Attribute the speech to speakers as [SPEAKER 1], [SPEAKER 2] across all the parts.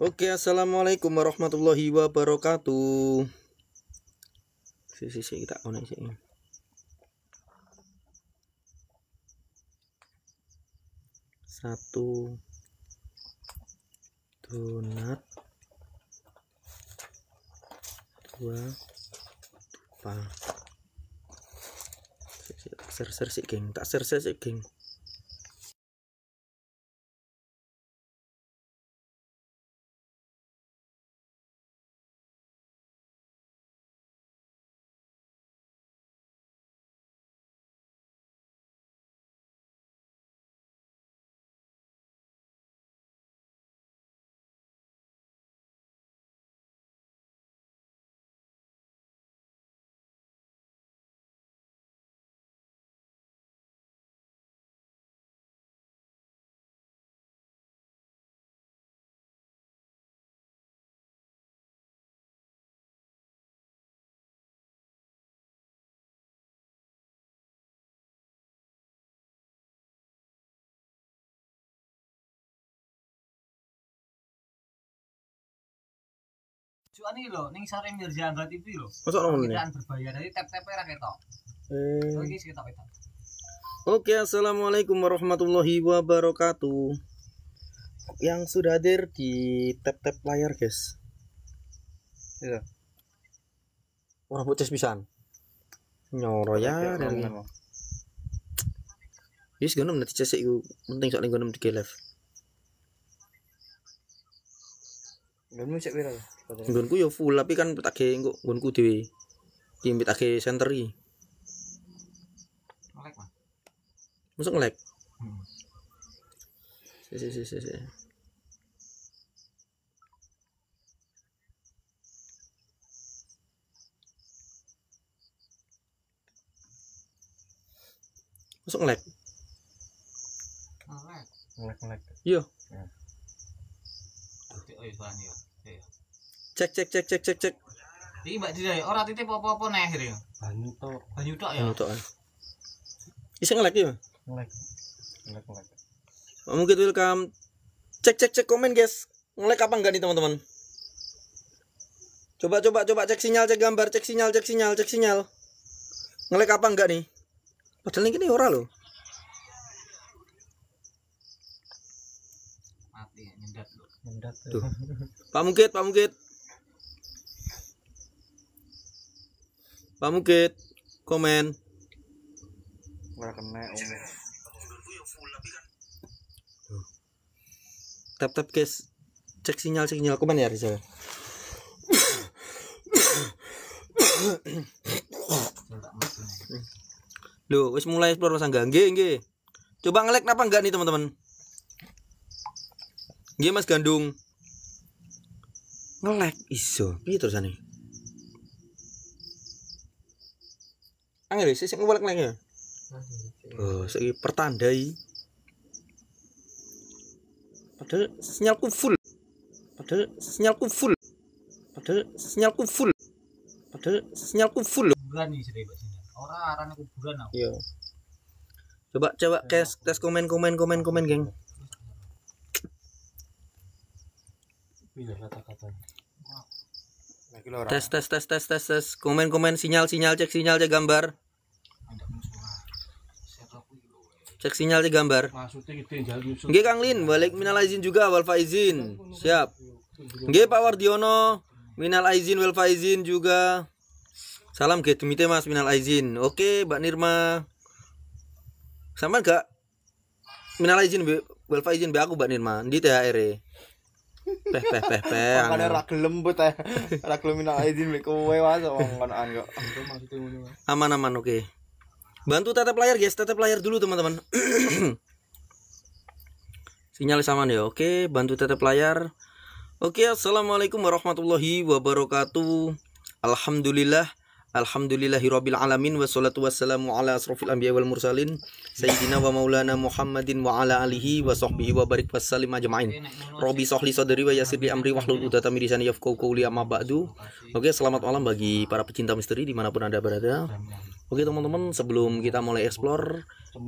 [SPEAKER 1] Oke, assalamualaikum warahmatullahi wabarakatuh. Si kita koneksi ini. Satu donat, dua dupa. Tak ser sih geng, tak ser sih geng.
[SPEAKER 2] Cuan iki lho ning sore Mirjangga TV lho.
[SPEAKER 1] Masuk nomor ini.
[SPEAKER 2] Berbayar dari tap-tap ra ketok. Iki sik ketok.
[SPEAKER 1] Oke, assalamualaikum warahmatullahi wabarakatuh. Yang sudah hadir di tap layar, guys.
[SPEAKER 2] Iya.
[SPEAKER 1] Orang putih pisan. Nyoro ya dari. Wis gono nanti cesek iku penting soalnya gono di live.
[SPEAKER 2] Nggonmu sik pira?
[SPEAKER 1] Nggonku yo full tapi kan petake engko nggonku dhewe. Ki petake center iki.
[SPEAKER 2] Ngelek, Mas.
[SPEAKER 1] Masuk ngelek. Si. Masuk ngelek.
[SPEAKER 2] Ngelek.
[SPEAKER 1] Iya.
[SPEAKER 2] Oh iya soalnya ya.
[SPEAKER 1] Cek.
[SPEAKER 2] Iki Mbak Dira ora titip apa-apa neh ya. Banyu tok ya.
[SPEAKER 1] Anu tok. Bisa ngelek ya?
[SPEAKER 2] Ngelek.
[SPEAKER 1] Mungkin welcome. Cek komen guys. Ngelek apa enggak nih teman-teman? Coba cek sinyal, cek gambar, cek sinyal. Ngelek apa enggak nih? Padahal ini ora loh.
[SPEAKER 2] Mati nyendat lho.
[SPEAKER 1] Tuh. Pak Mukit, komen.
[SPEAKER 2] Ora kena.
[SPEAKER 1] Tap guys. Cek sinyal komen ya Rizal. Loh, wis mulai explore Mas Angga. Nggih. Coba ngelek apa enggak nih teman-teman? Nggih Mas Gandung. Ngelek iso. Piye terusane? Angel sih ngelek ya. Oh, saiki pertandai. Padahal sinyalku full.
[SPEAKER 2] Kuburan iki sire Mbak Dira. Ora arane kuburan aku.
[SPEAKER 1] Iya. Coba tes komen geng.
[SPEAKER 2] Iya kata-kata.
[SPEAKER 1] Tes komen sinyal cek gambar. Cek sinyal cek gambar. Nggih Kang Lin, balik minal aizin juga wal faizin. Siap. Nggih Pak Wardiono, minal aizin wal faizin juga. Salam ge demite Mas minal aizin. Oke, Mbak Nirma. Sama enggak? Minal aizin wal faizin be aku Mbak Nirma. Ndi THR-e. Peh.
[SPEAKER 2] Makane ra gelem bu teh. Ra gelem minal izin mek kowe wae ngonoan kok.
[SPEAKER 1] Aman oke. Bantu tetap layar guys, tetap layar dulu teman-teman. Sinyal sama ya. Oke, bantu tetap layar. Oke, assalamualaikum warahmatullahi wabarakatuh. Alhamdulillahirabbil alamin wassalatu wassalamu ala asrofil anbiya wal mursalin sayyidina wa maulana Muhammadin wa ala alihi wa sahbihi wa barik wassalim ajma'in. Robbi sholli sadri wa yassir li amri wahlul 'uqdatam min lisani yafqahu qawli amma ba'du. Oke, selamat malam bagi para pecinta misteri dimanapun Anda berada. Oke teman-teman, sebelum kita mulai explore,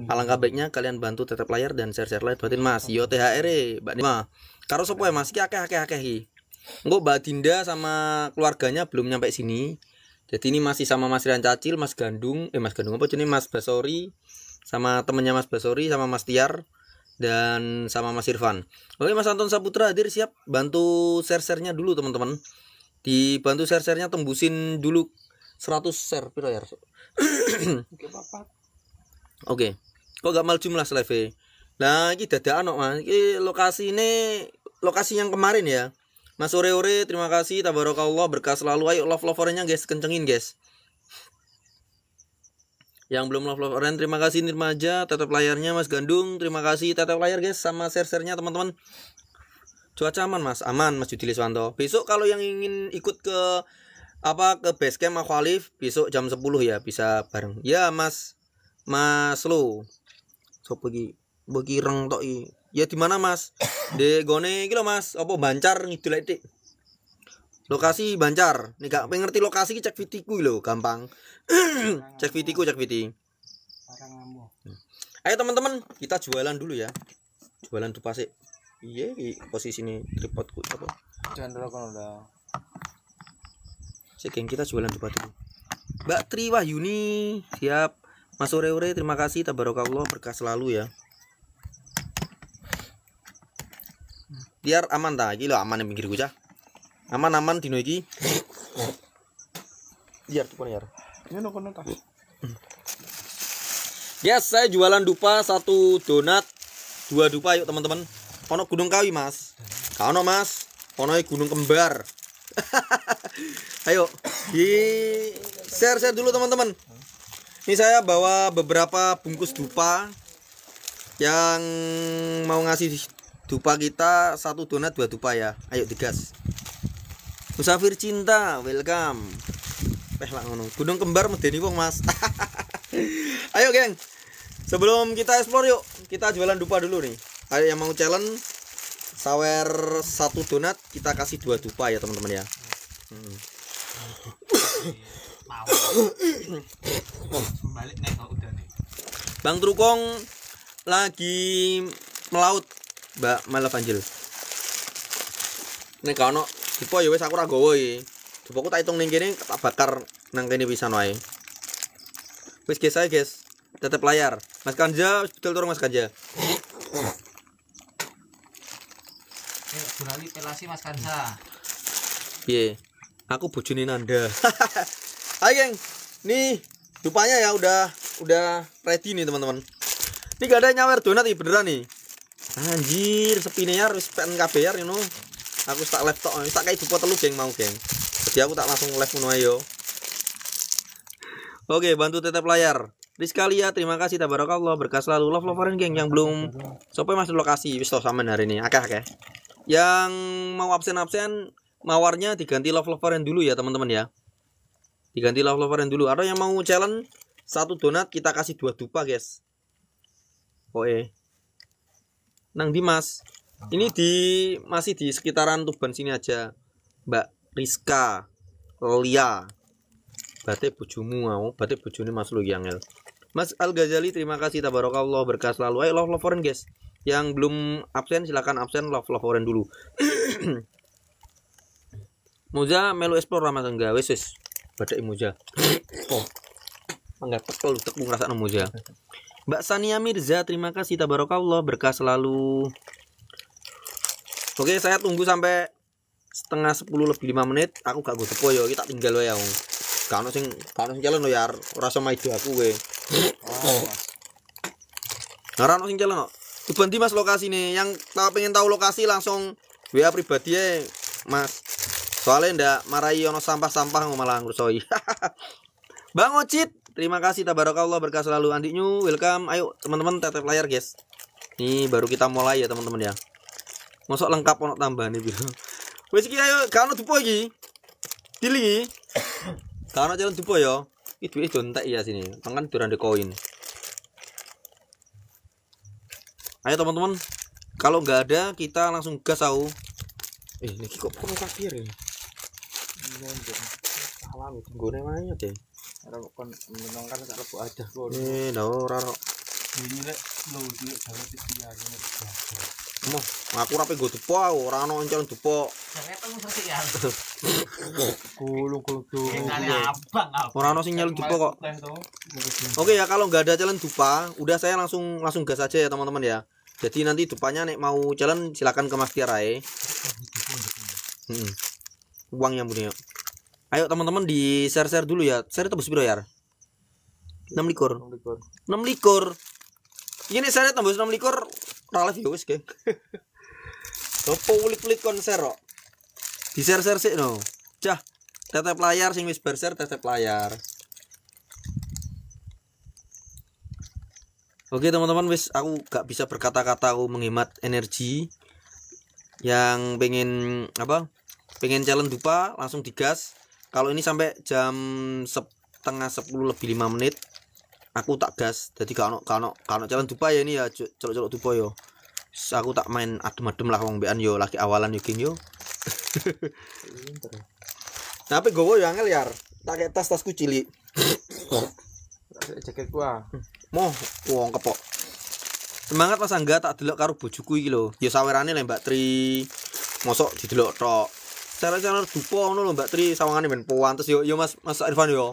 [SPEAKER 1] alangkah baiknya kalian bantu tetap layar dan share like batin Mas. Yo THR Mbak Nima. Karo sopo ya Mas? Ki akeh iki. Engko Mbak Dinda sama keluarganya belum nyampe sini. Jadi ini masih sama Mas Rian Cacil, Mas Gandung apa jenis Mas Basori, sama temennya Mas Basori, sama Mas Tiar, dan sama Mas Irfan. Oke, Mas Anton Saputra hadir, siap. Bantu share-nya dulu teman-teman. Dibantu share-nya tembusin dulu 100 share piro ya? Oke. Kok gak mal jumlah live. Nah, iki dadakan kok Mas. Iki lokasi yang kemarin ya. Mas Ore, terima kasih, tabarakallah, berkah selalu. Ayo love-lovernya guys, kencengin guys. Yang belum love-loveran, terima kasih Nirmaja, tetap layarnya Mas Gandung, terima kasih tetap layar guys, sama share-nya teman-teman. Cuaca aman Mas, aman Mas Yudi Liswanto. Besok kalau yang ingin ikut ke base camp Mas Khalif, besok jam 10 ya, bisa bareng. Ya Mas Lo. So bagi reng tok i. Ya di mana Mas? De gone iki lho Mas, apa Bancar ngidul dik. Lokasi Bancar. Nek gak ngerti lokasi cek vitiku lho, gampang. Cek vitiku. Ayo teman-teman, kita jualan dulu ya. Jualan dupa sik. Iya, posisi ini tripodku apa?
[SPEAKER 2] Jangan dulu kan udah.
[SPEAKER 1] Geng, kita jualan dupa dulu. Mbak Tri Wahyuni, siap. Mas Ore, terima kasih, tabarakallah, berkah selalu ya. Biar aman ta, iki lho aman yang pinggirku cah. Aman dino iki. Biar tuh ya.
[SPEAKER 2] Ini kono ta.
[SPEAKER 1] Yes, saya jualan dupa 1 donat, 2 dupa yuk teman-teman. Ono Gunung Kawi Mas. Ono Mas. Ono Gunung Kembar. Ayo, di share dulu teman-teman. Ini saya bawa beberapa bungkus dupa yang mau ngasih dupa kita 1 donat 2 dupa ya. Ayo digas. Musafir cinta, welcome. Lah ngono. Gunung Kembar medeni wong Mas. Ayo geng. Sebelum kita explore yuk, kita jualan dupa dulu nih. Ayo yang mau challenge sawer 1 donat, kita kasih 2 dupa ya teman-teman ya.
[SPEAKER 2] Balik nih kalau udah nih.
[SPEAKER 1] Bang Trukong lagi melaut, Mbak Malavanjil. Nek ono dupa ya wis aku ora gowo iki. Dupaku tak hitung ning kene tak bakar nang kene pisan wae. Wis guys, ayo guys. Tetep layar. Mas Kanja, betul turun Mas Kanja.
[SPEAKER 2] Gurali pelasi Mas Kansa.
[SPEAKER 1] Piye? Aku bojone Nanda. Ayo geng. Nih, dupanya ya udah ready nih teman-teman. Ini gak ada nyawer donat nih beneran nih. Anjir, sepine ya wis pen kabeh ya ngono. Aku tak live tok, tak kayak dupa telu geng mau geng. Jadi aku tak langsung live ngono ayo. Oke, bantu tetap layar. Rizkalia, terima kasih tabarakallah, berkah selalu. Love-loveran geng yang belum sampai masuk lokasi wis sampean hari ini. Akeh. Yang mau absen-absen mawarnya diganti love-loveran dulu ya teman-teman ya. Diganti love-loveran dulu. Ada yang mau challenge 1 donat kita kasih 2 dupa guys. Oke. Nang Dimas. Ini masih di sekitaran Tuban sini aja. Mbak Rizka Lia. Bate bojomu mau, bate bojone Mas Lu Yangel. Mas Al Ghazali, terima kasih tabarakallah, berkah selalu. Ayo love-loveran guys. Yang belum absen silakan absen, love-loveran dulu. Moza melu explore Ramadan enggak wis. Badai Moza. Oh. Enggak pekel utek ngrasakno Moza. Mbak Sania Mirza, terima kasih tabarakallah, berkah selalu. Oke, saya tunggu sampai setengah 10 lebih 5 menit. Aku gak go depo yo, iki tak tinggal wae aku. Kano sing jalan lo ya, rasa maido aku we. Ora ono sing jalan kok. Tuban di Mas lokasi nih, yang pengen tahu lokasi langsung WA pribadi ya Mas. Soalnya ndak marahi ono sampah-sampah malah ngursoi. Bang Ocit, terima kasih tabarakallah, berkah selalu. Andiknyu, welcome. Ayo teman-teman tetep layar guys. Ini baru kita mulai ya teman-teman ya. Mosok lengkap ono tambahan iki. Wis iki ayo gak ono dupo iki. Dili. Gak ono jalan dupo ya. Iki duwe dontek ya sini. Kan durande koin. Ayo teman-teman. Kalau nggak ada kita langsung gas au. Ini kok perlu kafir ya. Salah nggone wae deh. Ora kon menengkan sak rebu adah kok. Ndak ora. Moh, aku rapi gue dupo, ora ono encon dupo. Ora ono sinyal dupo kok. Oke ya, kalau nggak ada challenge dupa, udah saya langsung gas aja ya teman-teman ya. Jadi nanti dupanya nek mau challenge silakan ke Mas Tiara ya. Uangnya punya. Ayo teman-teman di share dulu ya. Share tembus piro ya? 6 likur. Ini saya tembus 6 likur. Ora live ya wis, geng. Opo ulit-ulit konser kok. Di share sik no. Cah, tetep layar sing wis bar share tetep layar. Oke teman-teman, wis aku gak bisa berkata-kata, aku menghemat energi. Yang pengen challenge dupa langsung digas. Kalau ini sampai jam 9:30 lebih 5 menit aku tak gas. Jadi kalau challenge dupa ya ini ya celok-celok dupa yo. Aku tak main adem-adem lah wong bean yo lagi awalan yo geng yo. Tapi gowo yo angel yar. Tak kayak tas-tasku cilik.
[SPEAKER 3] Jaket gua.
[SPEAKER 1] Moh wong kepok. Semangat Mas Angga, tak delok karo bojoku iki lho. Ya sawerane le Mbak Tri. Mosok didelok tok. Cara-cara dupo ngono lho Mbak Tri, sawangane ben pantes yo Mas Irfan yo.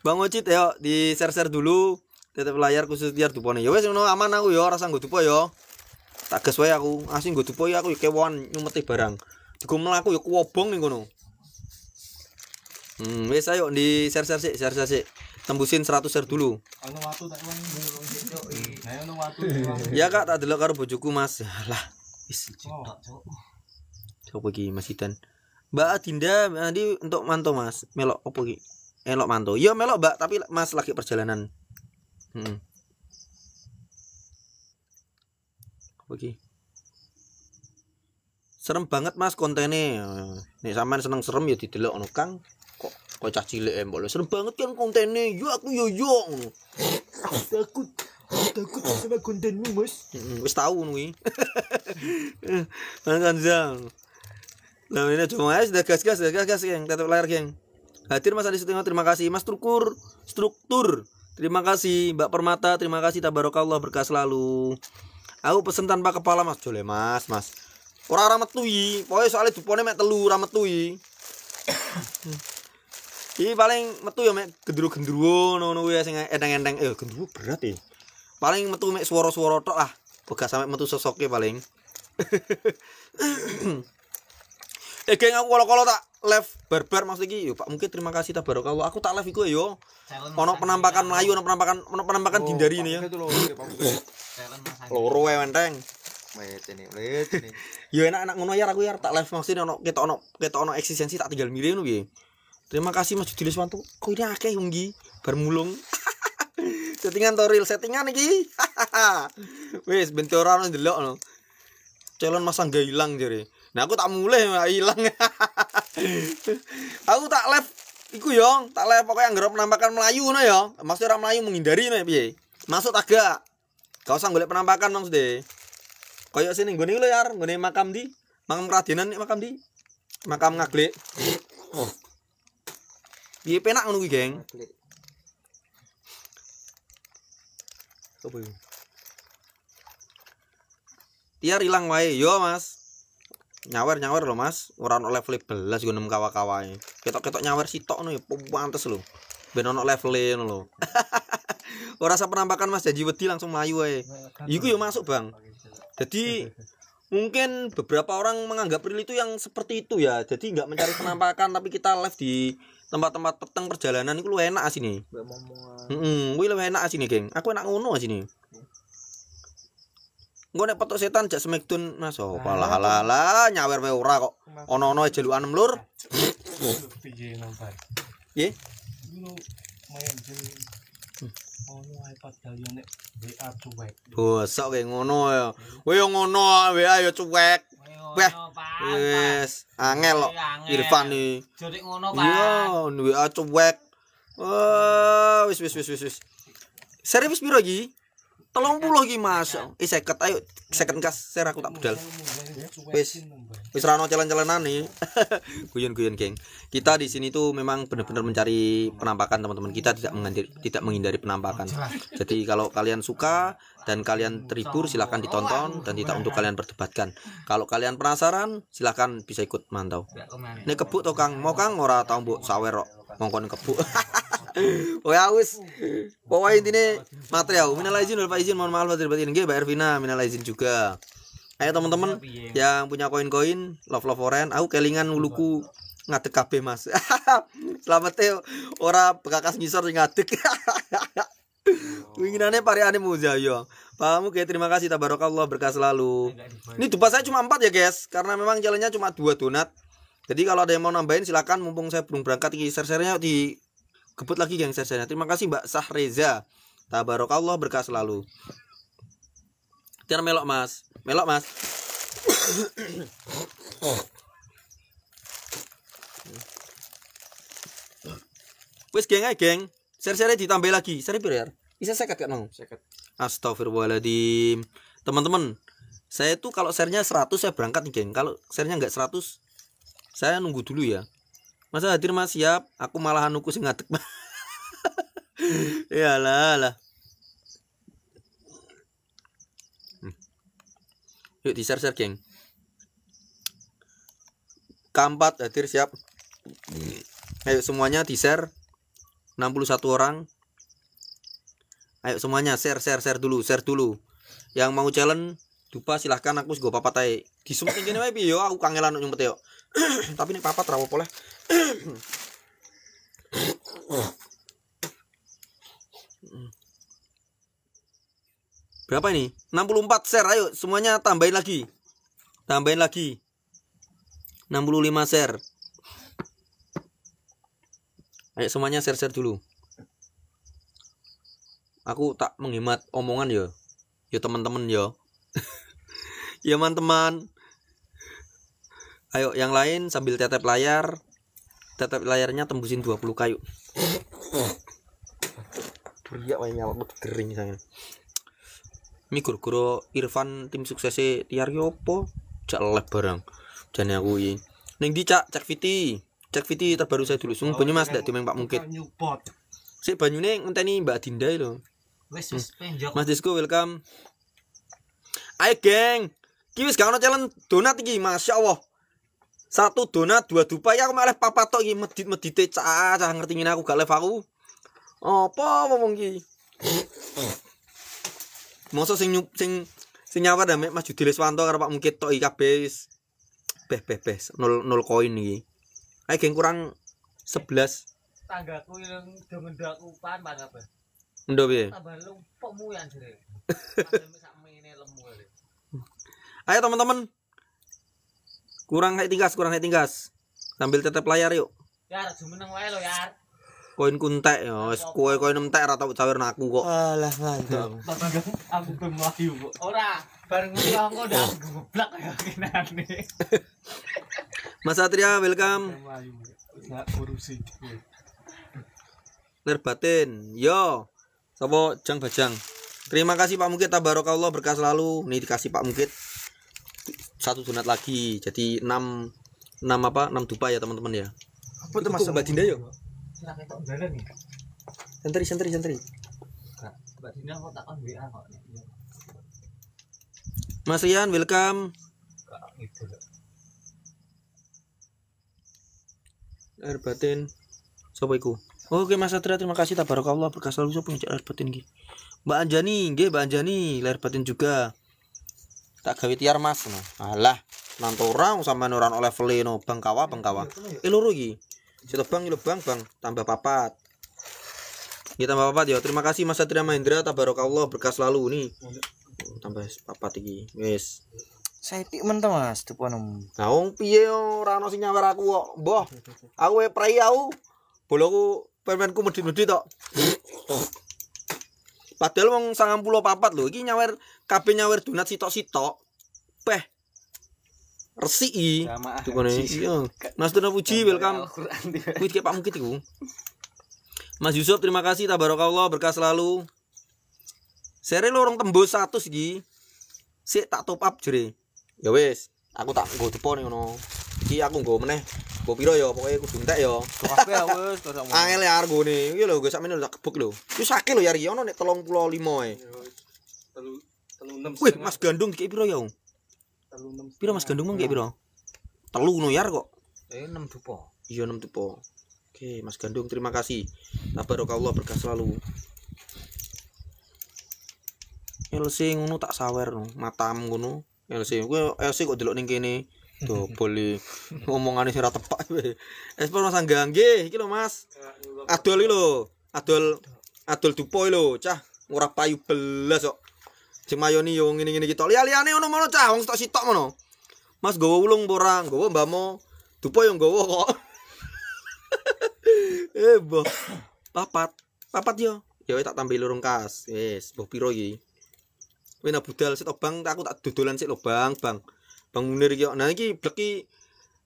[SPEAKER 1] Bang Ocit yo di share dulu. Tetep layar khusus tiar dupone. Ya wis ngono aman aku yo, ora usah nggo dupo yo. Tak gas wae aku. Asing nggo dupo ya aku yo kewan nyumeti barang. Digo mlaku yo kuwobong ning kono. Wis ayo di share sik. Tembusin 100 share dulu.
[SPEAKER 3] Ono watu tak wong ono watu.
[SPEAKER 1] Ya Kak, tak delok karo bojoku Mas. Lah, wis coba iki Mas Idan. Mbak Adinda nanti untuk manto Mas. Melok opo iki? Elok manto. Iya melok Mbak, tapi Mas lagi perjalanan. Oke. Serem banget Mas kontennya. Nek sampean seneng serem ya didelok ono Kang. Kok cah cilik mbok lho serem banget kan kontennya. Yo aku yo ngono. Takut sama kontenmu Mas. Wis tahu ngono kuwi. Kan Zang. Nah ini cuma sudah gas geng, tetap layar geng. Hadir Mas Andi Setengah, terima kasih Mas Struktur. Terima kasih Mbak Permata, terima kasih tabarakallah berkah selalu. Aku pesen tanpa kepala Mas Jole Mas. Ora metu iki, pokoke soalnya dupone mek 3 ora metu iki. Iki paling metu ya mek gendruwo ngono kuwi sing enteng-enteng. Gendruwo berat ya. Paling metu mek swara-swara tok lah. Boga sampe metu sosoke paling. Geng aku kalau tak live barbar maksud iki yo Pak mungkin terima kasih tabarakallah. Aku tak live iku yo. Ono penampakan Melayu, ono penampakan Dindari ini ya. Loro wae enteng. Wet ini. Yo enak ngono ya aku ya tak live maksudnya ono ketok ono eksistensi tak tinggal milih ngono piye. Terima kasih Mas Judilis Wanto. Kok ini akeh nggi bar mulung. Settingan to real settingan iki. Wis ben ora ono ndelok no. Calon Mas Angga ilang jare. Nah aku tak mulai ilang. Aku tak live iku yo, tak live pokoknya anggere penampakan Melayu ngono ya. Maksudnya orang Melayu menghindari ngono piye? Masuk agak. Gak usah golek penampakan maksudnya. Kayak sini nggone lho ya, nggone makam di. Makam Kradenan nek makam di. Makam Ngaglek. Piye penak ngono kuwi, geng. Sopo iki? Tiar ilang wae, yo Mas. Nyawer lho Mas, ora ono level 11 go nem kawa-kawae. Ketok-ketok nyawer sitok ngono ya pantes lho. Ben ono level-e ngono lho. Ora usah penampakan Mas, janji wedi langsung mlayu wae. Iku yo masuk, Bang. Jadi mungkin beberapa orang menganggap real itu yang seperti itu ya. Jadi enggak mencari penampakan tapi kita live di tempat-tempat peteng perjalanan itu lu enak asine. Kuwi lu enak asine, geng. Aku enak ngono asine. Engko nek petuk setan jak Smackdown Mas. Oh, alah nyawer wae ora kok. Ono-ono jelukan mlur.
[SPEAKER 3] Piye nampak.
[SPEAKER 1] Nggih.
[SPEAKER 3] Lu main di ono iPad kalian nek WA cuek.
[SPEAKER 1] Bosok kayak ngono ya. Kowe yo ngono WA yo cuek. Weh. Wes, angel kok Irfan iki.
[SPEAKER 2] Jotik ngono, Pak.
[SPEAKER 1] Iya, WA cuek. Wis. Serius piro iki? 30 iki Mas. 50 ayo second kas share aku tak budal. Wis rano jalan-jalanan nih. Guyon-guyon, geng. Kita di sini tuh memang benar-benar mencari penampakan, teman-teman. Kita tidak menghindari penampakan. Jadi kalau kalian suka dan kalian terhibur silahkan ditonton dan tidak untuk kalian perdebatkan. Kalau kalian penasaran silahkan bisa ikut mantau. Ini kebuk to Kang, mau Kang ora tau mbok sawer kok ngongkon kebuk. Oh ya wis. Pokoknya intinya material. Minal aizin wal faizin, mohon maaf lahir batin. Nggih, Mbak Ervina minal aizin juga. Ayo teman-teman yang punya koin-koin, love foreign, aku kelingan uluku ngadeg kabeh Mas. Selamat ya ora bekakas ngisor sing ngadeg. Winginane pareane mujaya. Pahamu kayak terima kasih tabarakallah berkah selalu. Ini dupa saya cuma 4 ya guys, karena memang jalannya cuma 2 donat. Jadi kalau ada yang mau nambahin silakan, mumpung saya belum berangkat iki share-share-nya di gebut lagi geng share-share-nya. Terima kasih Mbak Sahreza. Tabarakallah berkah selalu. Tiar melok Mas. Melok Mas. Wis geng ae geng. Share-share ditambah lagi. Share piro ya? Bisa 50 kan nang? 50. Astagfirullahaladzim. Teman-teman, saya tuh kalau share-nya 100 saya berangkat nih geng. Kalau share-nya enggak 100 saya nunggu dulu ya. Masa hadir Mas siap? Aku malahan nuku sing ngadeg. Yalah. Yuk di share geng. Keempat hadir siap. Ayo semuanya di share. 61 orang. Ayo semuanya share dulu. Yang mau challenge dupa silahkan, aku sego papat ae. Disumet kene wae piye yo, aku kangelan nyumpet yo. Tapi nek papat ra apa-apa lah. Berapa ini? 64 share. Ayo semuanya tambahin lagi. 65 share. Ayo semuanya share dulu. Aku tak menghemat omongan ya. Ya teman-teman ya. Ya teman-teman. Ayo yang lain sambil tetep layar. Tetep layarnya tembusin 20 kayu. Beriak wae nyawak kering saya. Mi guru Irfan tim suksesnya tiar ki opo? Jak lep barang. Jane aku iki. Ning ndi cak Viti. Cek Viti terbaru saya dulu. Sung banyu Mas ndak dimeng Pak Mungkit. Sik banyune ngenteni Mbak Dinda lho.
[SPEAKER 2] Wis penjok.
[SPEAKER 1] Mas Disko welcome. Ayo geng. Ki wis gak ono challenge donat iki, masyaallah. 1 donat 2 dupa ya aku malah papat tok iki medit-medite cah ngerti ngene aku gak live aku. Apa ngomong iki? Mosok sing nyawar mek Mas Judi Leswanto karo Pak Mungkit tok iki kabeh wis beh 0 koin iki. Ayo geng kurang 11.
[SPEAKER 2] Tanggaku yang do ngendaku pan apa?
[SPEAKER 1] Ndo piye?
[SPEAKER 2] Tambah lumpukmu ya jere. Sakmene lemu.
[SPEAKER 1] Ayo teman-teman. Kurang naik tingkas. Sambil tetep layar yuk.
[SPEAKER 2] Ya jumeneng wae lho ya.
[SPEAKER 1] Koin kuntek ya, wis koin entek ora tau cawer aku kok.
[SPEAKER 3] Alah ngantuk. Aku pemlayu kok.
[SPEAKER 2] Ora, bareng ngomong udah geblak ya kenane.
[SPEAKER 1] Mas Satria welcome.
[SPEAKER 3] Enggak urusi.
[SPEAKER 1] Ler batin. Yo. Sapa Jang Bajang. Terima kasih Pak Mungkit tabarakallah berkah selalu. Nih dikasih Pak Mungkit 1 donat lagi. Jadi 6 dupa ya teman-teman ya. Apa tuh Mas Mbak Dinda yo?
[SPEAKER 2] Silakan tok jalan nih.
[SPEAKER 1] Sentri.
[SPEAKER 2] Mbak Dinda kok takon WA kok.
[SPEAKER 1] Mas Rian welcome. Ler batin. Sopo iku? Oke Mas Satria terima kasih tabarakallah berkah selalu sopo yang ler batin iki. Mbak Anjani, nggih Mbak Anjani, ler batin juga. Tak gawe tiar Mas no. Alah, nantora sampean ora ono levele no bang kawa. Loro iki. Sito bang tambah papat. Kita tambah papat ya. Terima kasih Mas Satria Mahendra tabarakallah berkah selalu nih. Tambah papat iki. Wis.
[SPEAKER 3] Saya tik men to Mas, tuponem.
[SPEAKER 1] Nah wong piye ora ono sing nyawar aku kok. Mbah. Aku prei aku. Boloku permenku medhit-medhit tok. Padahal wong 94 lho, iki nyawer kabeh nyawer donat sitok-sitok. Peh. Resik iki. Tukone iya. Mas Tuna Puji welcome. Kuwi Pak Mungkit iku. Mas Yusuf terima kasih tabarakallah berkah selalu. Sere lorong tembus 100 iki. Sik tak top up jere. Ya wis, aku tak nggo depo ning ngono. Iki aku nggo meneh. Nggo piro ya pokoke kudu entek ya.
[SPEAKER 3] Kabeh wis to sak.
[SPEAKER 1] Angel ya argone. Iki lho, sakmene lho tak gebuk lho. Wis akeh lho ya iki ono nek 35 e.
[SPEAKER 3] 36.
[SPEAKER 1] Wih, Mas Gandung dikek piro ya?
[SPEAKER 3] 36.
[SPEAKER 1] Piro Mas Gandung mung dikek piro? 3 no yar kok.
[SPEAKER 2] 6 dupo.
[SPEAKER 1] Iya 6 tupo. Oke, Mas Gandung terima kasih. Tabarakallah berkah selalu. LC ngono tak sawer no, matam ngono. LC kowe LC kok delok ning kene. Dobol ngomongane sing ora tepak kowe. Espor Mas Angga nggih, iki lho Mas. Adol iki lho. Adol dupo iki lho, cah ora payu belas kok. Jemayoni yo ngene-ngene iki tok. Liyane ngono mono cah, wong tok sitok mono. Mas gowo ulung ora, gowo mbamo. Dupo yo nggowo kok. Boh. Papat yo. Ya wis tak tambahi lorong kas. Wis, boh piro iki? Kowe nak budal sik to Bang, aku tak dodolan sik lho Bang. Bang Munir iki. Nah iki bleki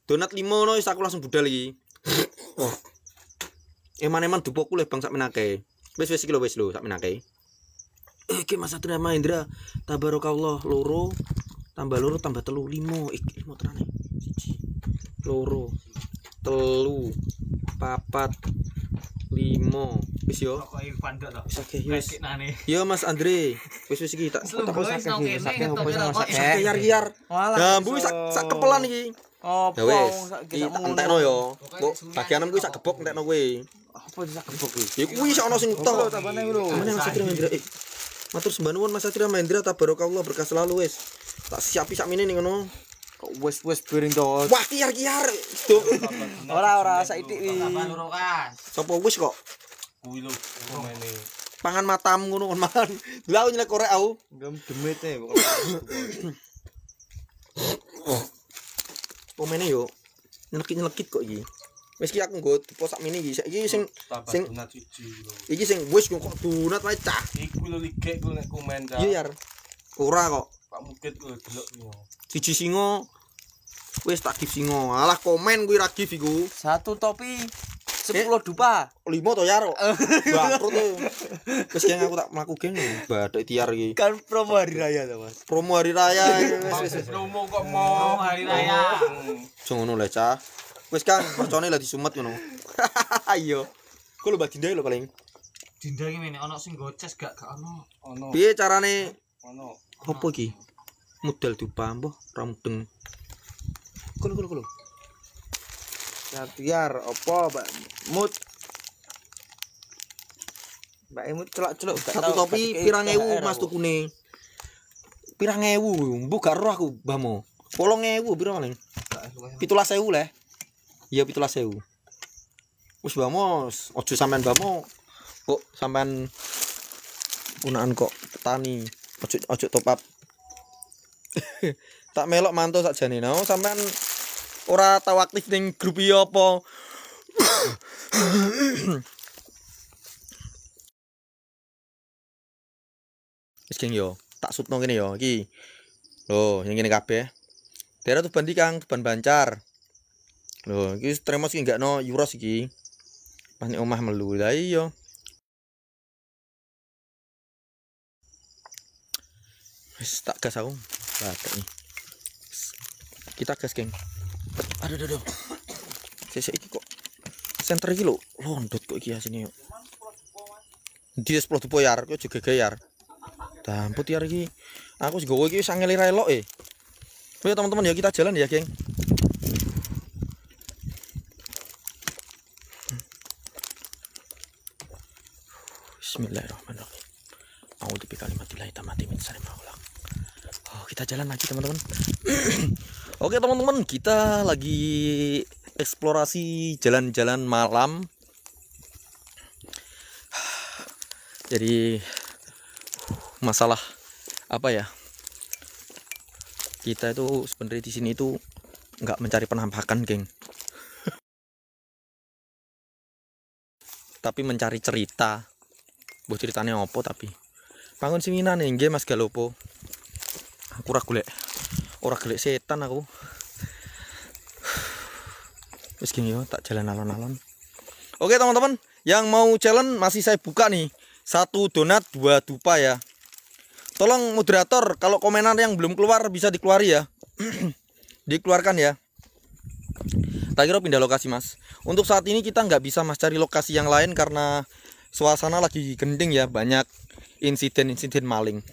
[SPEAKER 1] donat 5 no wis aku langsung budal iki. Eman-eman dupoku le Bang sak menake. Wis iki lho wis lho sak menake. Iki Mas Satria Mahendra, tabarakallah loro tambah 3 5. Iki 5 tenane. 1 2 3 4 5 wis yo.
[SPEAKER 2] Kok iki pandok to.
[SPEAKER 1] Wis akeh wis.
[SPEAKER 2] Nane.
[SPEAKER 1] Yo Mas Andre, wis iki tak
[SPEAKER 2] sakeh
[SPEAKER 1] yar. Dambu sak kepelan iki.
[SPEAKER 3] Apa
[SPEAKER 1] Ya wis, iki tak entekno yo. Kok bagianem kuwi sak gebok entekno kowe.
[SPEAKER 3] Apa sak gebok iki?
[SPEAKER 1] Ya kuwi sak ono sing tok.
[SPEAKER 3] Tambane lho.
[SPEAKER 1] Amane Mas Satria Mahendra. Matur sembah nuwun Mas Satria Mahendra, tabarakallah berkah selalu wis. Tak siapi sak meneh ning ngono.
[SPEAKER 3] Kok wis piring to.
[SPEAKER 1] Wah, kiar.
[SPEAKER 3] Ora saiki wi.
[SPEAKER 2] Tambah loro kas.
[SPEAKER 1] Sopo wis kok
[SPEAKER 3] Kuwi lho komene.
[SPEAKER 1] pangan matam ngono kon mangan. Lah aku nyelek korek aku.
[SPEAKER 3] Ngem demit e pokoke.
[SPEAKER 1] Pomene yo nyelekit kok iki. Wis iki aku nggo dipo sak mini iki. Saiki sing
[SPEAKER 3] donat siji lho.
[SPEAKER 1] iki sing wis kok donat wae cah.
[SPEAKER 3] Iku lho ligek ku nek komen cah.
[SPEAKER 1] Iya yar. Ora kok.
[SPEAKER 3] Pak Mukit ku delok yo.
[SPEAKER 1] Siji singo wis tak gif singo. Alah komen kuwi ra gif iku.
[SPEAKER 3] 1 topi 10 dupa.
[SPEAKER 1] 5 to yar kok. Bangkrut to. Wis geng aku tak mlaku geng badhek tiar iki.
[SPEAKER 3] Kan promo hari raya to, Mas.
[SPEAKER 1] Promo hari raya wis.
[SPEAKER 3] Promo kok mau
[SPEAKER 2] hari raya.
[SPEAKER 1] Aja ngono le cah. Wis Kang, mercone lah disumet ngono. Iya. Ku lho bagi ndek lho paling.
[SPEAKER 2] Dinda iki meneh ana sing goces gak ono.
[SPEAKER 3] Ono.
[SPEAKER 1] Piye carane
[SPEAKER 3] Ono.
[SPEAKER 1] apa iki? Model dupa mbah ra mudeng. Kulo.
[SPEAKER 3] Tiar apa Mbak Mut? Mbak Mut celak-celuk
[SPEAKER 1] Satu topi pirang ewu Mas tukune. Pirang ewu, mbok gak roh aku mbahmu. 8.000 piro paling? 17.000 leh. Iya 17.000. Wis mbahmu ojo sampean mbahmu kok sampean punaan kok petani. Ojo top up. Tak melok mantu sakjane no sampean ora tau aktif ning grup iki apa. Wis geng yo, tak sutno kene yo iki. Loh, yang kene kabeh. Daerah Tuban iki Kang, Tuban Bancar. Loh, iki tremos iki enggak no Euros iki. Pas nek omah melu. Lah iya. Wis tak gas aku. Badak nih. Kita gas, geng. Aduh. Sesek iki kok senter iki lho, londot kok iki asine yo. Di 10 dupo yar, kok juga gayar. Damput yar iki. Aku wis gowo iki wis angel elok e. Ayo teman-teman ya kita jalan ya, geng. Bismillahirrahmanirrahim. A'udzu bikalimatillahi tammati min syarri ma khalaq. Oh, kita jalan lagi, teman-teman. Oke, teman-teman, kita lagi eksplorasi jalan-jalan malam. Jadi masalah apa ya? Kita itu sebenarnya di sini itu nggak mencari penampakan, geng. Tapi mencari cerita. Buat ceritanya opo tapi. Bangun siminan nggih Mas Galopo. Aku ora golek setan aku. Wis geng yo, tak jalan alon-alon. Oke, teman-teman, yang mau challenge masih saya buka nih. 1 donat 2 dupa ya. Tolong moderator, kalau komenan yang belum keluar bisa dikeluari ya. Dikeluarkan ya. Tak kira pindah lokasi mas. Untuk saat ini kita nggak bisa mas cari lokasi yang lain karena suasana lagi gending ya, banyak insiden maling.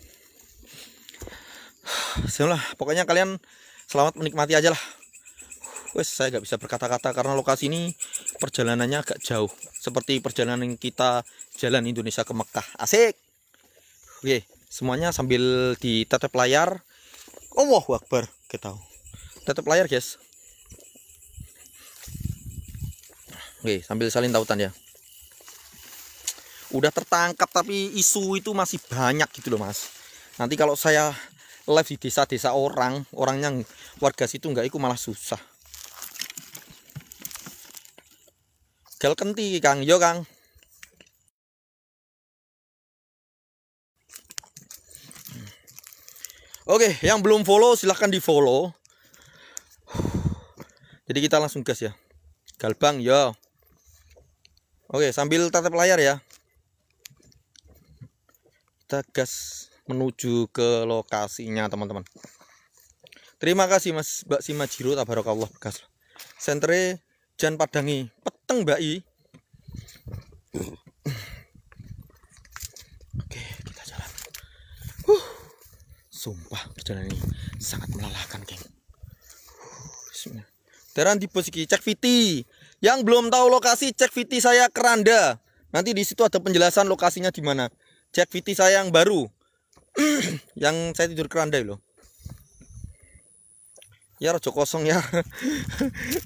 [SPEAKER 1] Sudah, pokoknya kalian selamat menikmati aja lah. Wes, saya nggak bisa berkata-kata karena lokasi ini perjalanannya agak jauh, seperti perjalanan kita jalan Indonesia ke Mekah. Asik. Oke, semuanya sambil ditatap layar. Allahu Akbar, kita tahu. Tatap layar guys. Oke, sambil saling tautan ya. Udah tertangkap tapi isu itu masih banyak gitu loh mas. Nanti kalau saya live di desa-desa orangnya warga situ nggak ikut malah susah. Gal kenti Kang, yo Kang. Oke, yang belum follow silahkan di follow. Jadi kita langsung gas ya. Galbang yo. Oke, sambil tatap layar ya. Kita gas menuju ke lokasinya teman-teman. Terima kasih Mas Mbak Simajiro tabarakallah bekas. Sentre Jan Padangi peteng Mbak I. Oke, kita jalan. Sumpah perjalanan ini sangat melelahkan, geng. Daran di posisi cek VT. Yang belum tahu lokasi, cek VT saya Keranda. Nanti di situ ada penjelasan lokasinya di mana. Cek VT saya yang baru. Yang saya tidur Keranda loh. Ya rojo kosong ya.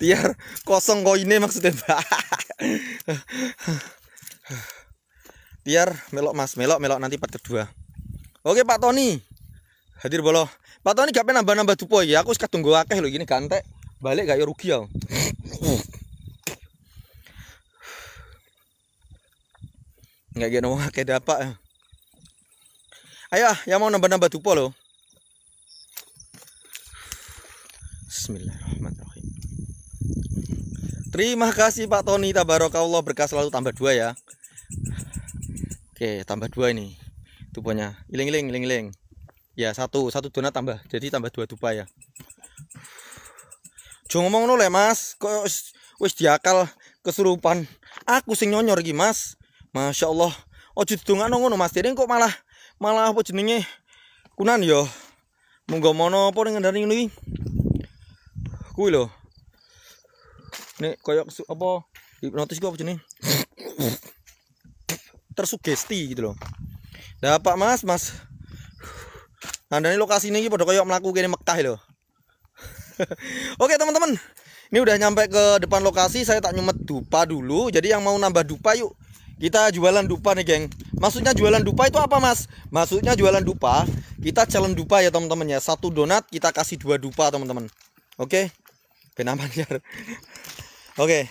[SPEAKER 1] Biar kosong koine maksudnya, Mbak. Biar melok Mas, melok nanti part kedua. Oke Pak Tony. Hadir bolo. Pak Tony gak pengen nambah-nambah dupo ya. Aku sekat tunggu akeh lho gini gantek. Balik gak ya rugi ya. Enggak gitu mau akeh dapat. Ayo yang mau nambah-nambah dupo loh. Bismillahirrahmanirrahim. Terima kasih Pak Tony tabarakallah, berkah selalu tambah 2 ya. Oke, tambah 2 ini. Duponya. Iling. Ya, satu donat tambah. Jadi tambah 2 dupa ya. Jo ngomong no le Mas, kok wis diakal kesurupan. Aku sing nyonyor iki Mas. Masya Allah. Ojo didongakno ngono Mas. Dene kok malah apa jenenge? Kunan yo. Monggo mono apa ning ngendani ngono iki? Kuwi lho. Nek koyo apa hipnotis ku apa jenenge? Tersugesti gitu loh. Lah Pak Mas. Andane lokasi ini padha koyo mlaku kene Mekah lho. Oke teman-teman, ini udah nyampe ke depan lokasi. Saya tak nyumet dupa dulu. Jadi yang mau nambah dupa yuk, kita jualan dupa nih geng. Maksudnya jualan dupa itu apa Mas? Maksudnya jualan dupa, kita challenge dupa ya teman-teman ya. 1 donat kita kasih 2 dupa teman-teman. Oke, benaman ya. Oke,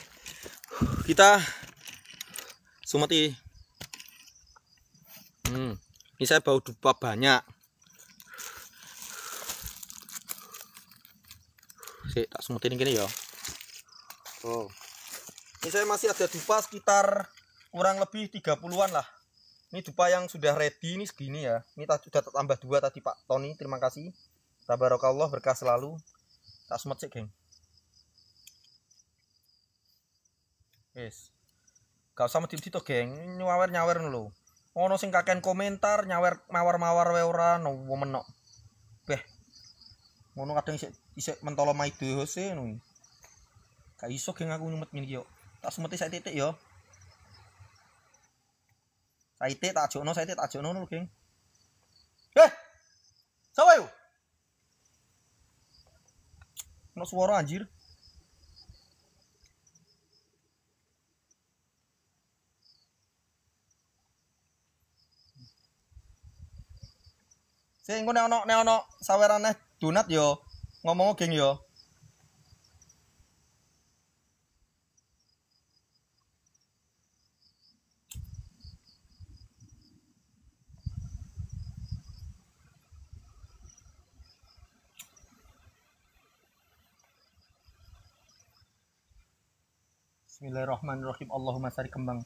[SPEAKER 1] kita sumati. Ini saya bau dupa banyak. Tak semutin gini ya. Oh. Ini saya masih ada dupa sekitar kurang lebih 30-an lah. Ini dupa yang sudah ready ini segini ya. Ini sudah tambah 2 tadi Pak Tony, terima kasih. Tabarakallah berkah selalu. Tak semut sih, geng. Yes. Gak usah medit itu, geng. Nyawer lho. Ono sing kakean komentar nyawer mawar wae ora no menok. Beh. Ngono kadang isik mentolo maido se ngono. Gak iso geng aku nyumet ngene iki yo. Tak sumeti sak titik yo. Saite tak ajokno lho, geng. Sapa yo? Ono suara anjir. Sing engko nek ono sawerane donat yo, ngomong geng yo. Bismillahirrahmanirrahim. Allahumma sari kembang.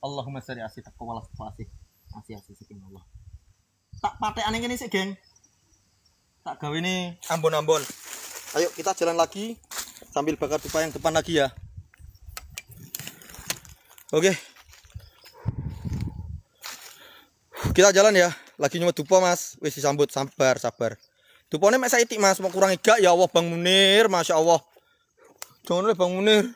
[SPEAKER 1] Allahumma sari asih taqwa wal asih. Asih saking Allah. Tak patekane kene sik, geng. Tak gawe ini ambon-ambon. Ayo kita jalan lagi sambil bakar dupa yang depan lagi ya. Oke. Kita jalan ya. Lagi nyumet dupa, Mas. Wis disambut, sabar. Dupane mek saitik, Mas. Mau kurang gak ya Allah, Bang Munir, Masya Allah. Jangan oleh Bang Munir.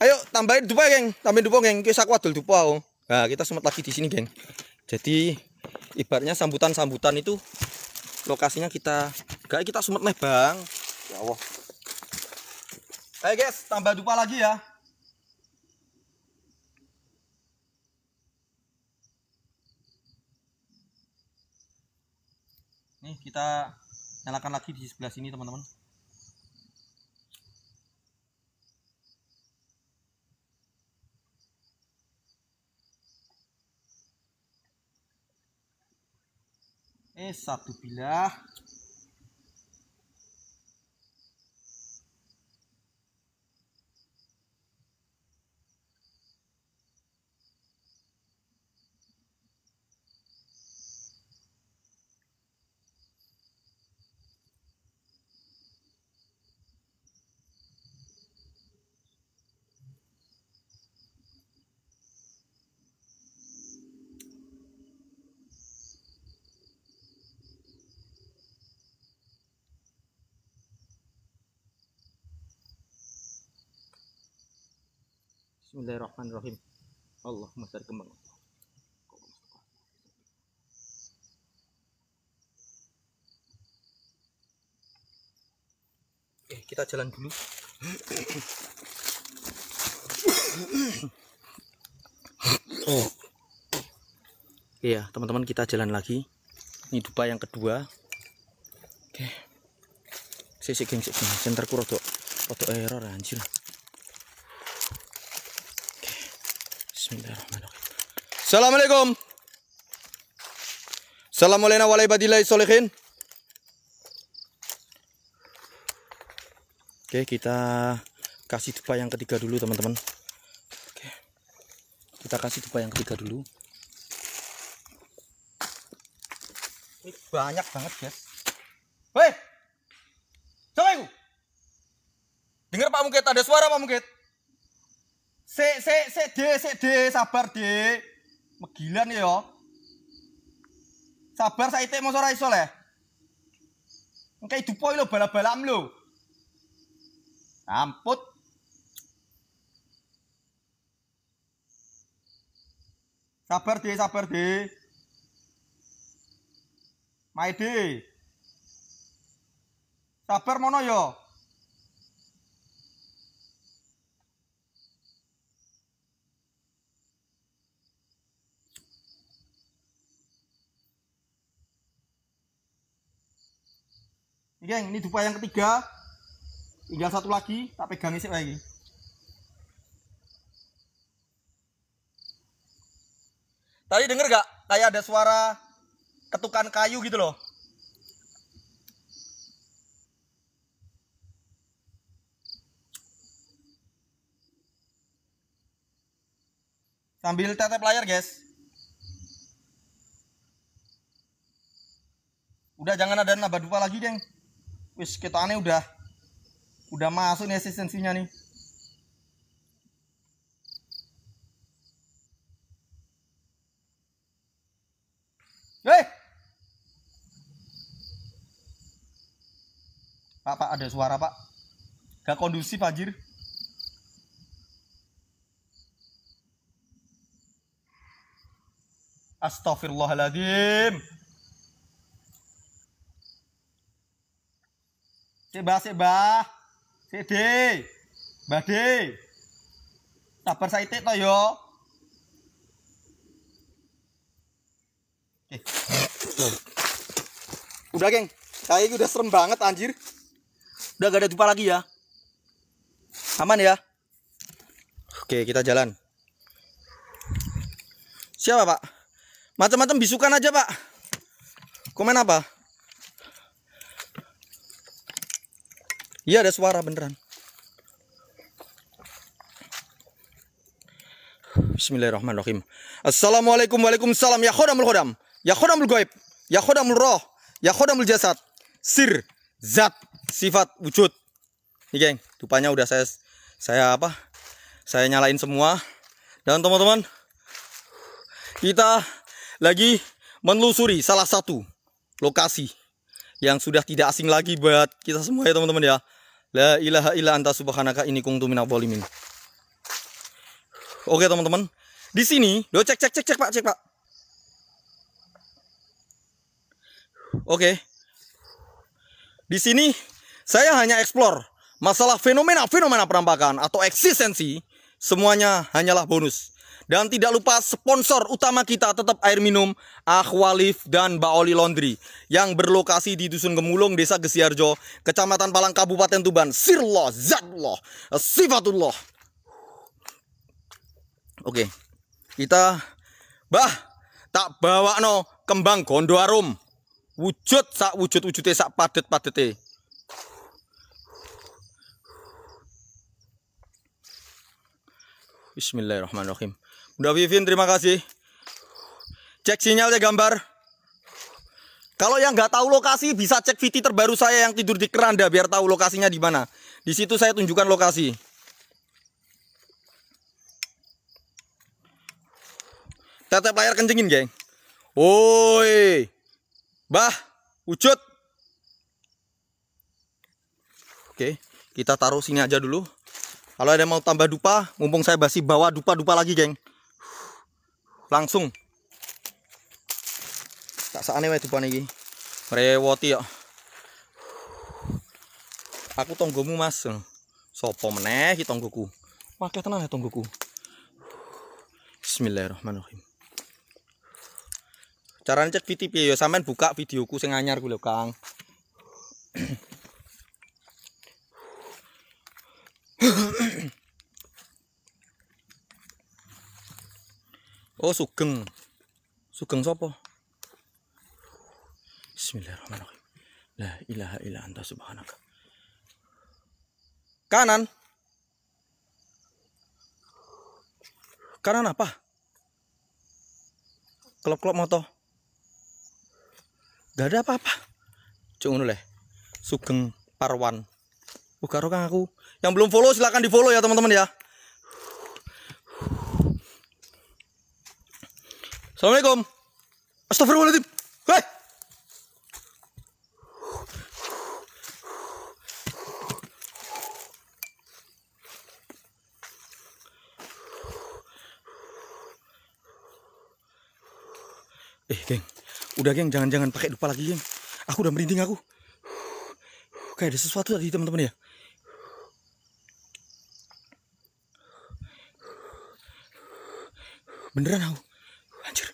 [SPEAKER 1] Ayo tambahin dupa, geng. Tambahin dupa, geng. Wis aku adol dupa. Nah, kita semet lagi di sini, geng. Jadi ibaratnya sambutan itu lokasinya kita sumet nih, Bang. Ya Allah. Ayo guys, tambah dupa lagi ya. Nih kita nyalakan lagi di sebelah sini, teman-teman. Satu bilah. Bismillahirrahmanirrahim. Allahumma sholli kembang. Oke, kita jalan dulu. Iya, teman-teman, kita jalan lagi. Ini dupa yang kedua. Oke. Sik geng. Senterku rodok error anjir. Bismillahirrahmanirrahim. Assalamualaikum. Assalamualaikum warahmatullahi wabarakatuh. Oke, kita kasih dupa yang ketiga dulu, teman-teman. Oke. Kita kasih dupa yang ketiga dulu. Ini banyak banget, guys. Woi. Coba iku. Dengar Pak Mungkit, ada suara Pak Mungkit. D, sabar D. Megilan ya. Sabar saite mosok ora iso le. Engke dupa lho bala-balam lho. Amput. Sabar D. Maide. Sabar mono yo. Geng, ini dupa yang ketiga. Tinggal satu lagi, tak pegang isi lagi. Tadi denger gak? Kayak ada suara ketukan kayu gitu loh. Sambil tetep layar, guys. Udah jangan ada nambah dupa lagi, geng. Wis ketane udah masuk nih esensinya nih. Pak, ada suara, Pak. Gak kondusif, anjir. Astagfirullahaladzim. Seba. Sede. Bade. Sabar saitik to yo. Oke. Udah, geng. Kayaknya udah serem banget anjir. Udah gak ada dupa lagi ya. Aman ya. Oke, kita jalan. Siapa, Pak? Macam-macam bisukan aja, Pak. Komen apa? Iya, ada suara beneran. Bismillahirrahmanirrahim. Assalamualaikum, waalaikumsalam. Ya khodamul khodam. Ya khodamul goib. ya khodamul roh, ya khodamul jasad, sir, zat, sifat, wujud. Nih geng, dupanya udah saya nyalain semua. Dan teman-teman, kita lagi menelusuri salah satu lokasi yang sudah tidak asing lagi buat kita semua ya teman-teman ya. La ilaha illa anta subhanaka inni kuntu minadz dzalimin. Oke teman-teman, di sini, lo cek Pak. Oke. Di sini saya hanya explore masalah fenomena penampakan atau eksistensi, semuanya hanyalah bonus. Dan tidak lupa sponsor utama kita tetap air minum Akhwalif dan Baoli Laundry yang berlokasi di Dusun Gemulung, Desa Gesiarjo, Kecamatan Palang, Kabupaten Tuban. Sirullah, Zatullah, Sifatullah. Oke, kita tak bawa no kembang gondo arum. Wujud wujudnya sak padet-padete. Bismillahirrahmanirrahim. Udah Vivin, terima kasih. Cek sinyalnya gambar. Kalau yang nggak tahu lokasi bisa cek VT terbaru saya yang tidur di keranda biar tahu lokasinya di mana. Di situ saya tunjukkan lokasi. Tetep layar kencengin, geng. Woi. Wujud. Oke, kita taruh sini aja dulu. Kalau ada mau tambah dupa, mumpung saya masih bawa dupa lagi, geng. Langsung. Tak saane wae dupa niki. Rewoti ya. Aku tonggomu, Mas. Sopo meneh iki tonggoku? Wakil tenan ya tonggoku. Bismillahirrahmanirrahim. Caranya cek VTP ya, sampean buka videoku sing anyar ku lho, Kang. Oh, Sugeng. Sugeng sapa? Bismillahirrahmanirrahim. La ilaha illa anta subhanaka. Kanan. Kanan apa? Kelop-kelop moto. Gak ada apa-apa. Cuk ngono leh. Sugeng Parwan. Karo Kang aku. Yang belum follow silahkan di follow ya teman-teman ya. Assalamualaikum. Astagfirullahaladzim. Hei. Geng. Udah geng, jangan pakai dupa lagi, geng. Aku udah merinding aku. Kayak ada sesuatu tadi teman-teman ya. Beneran aku. Anjir.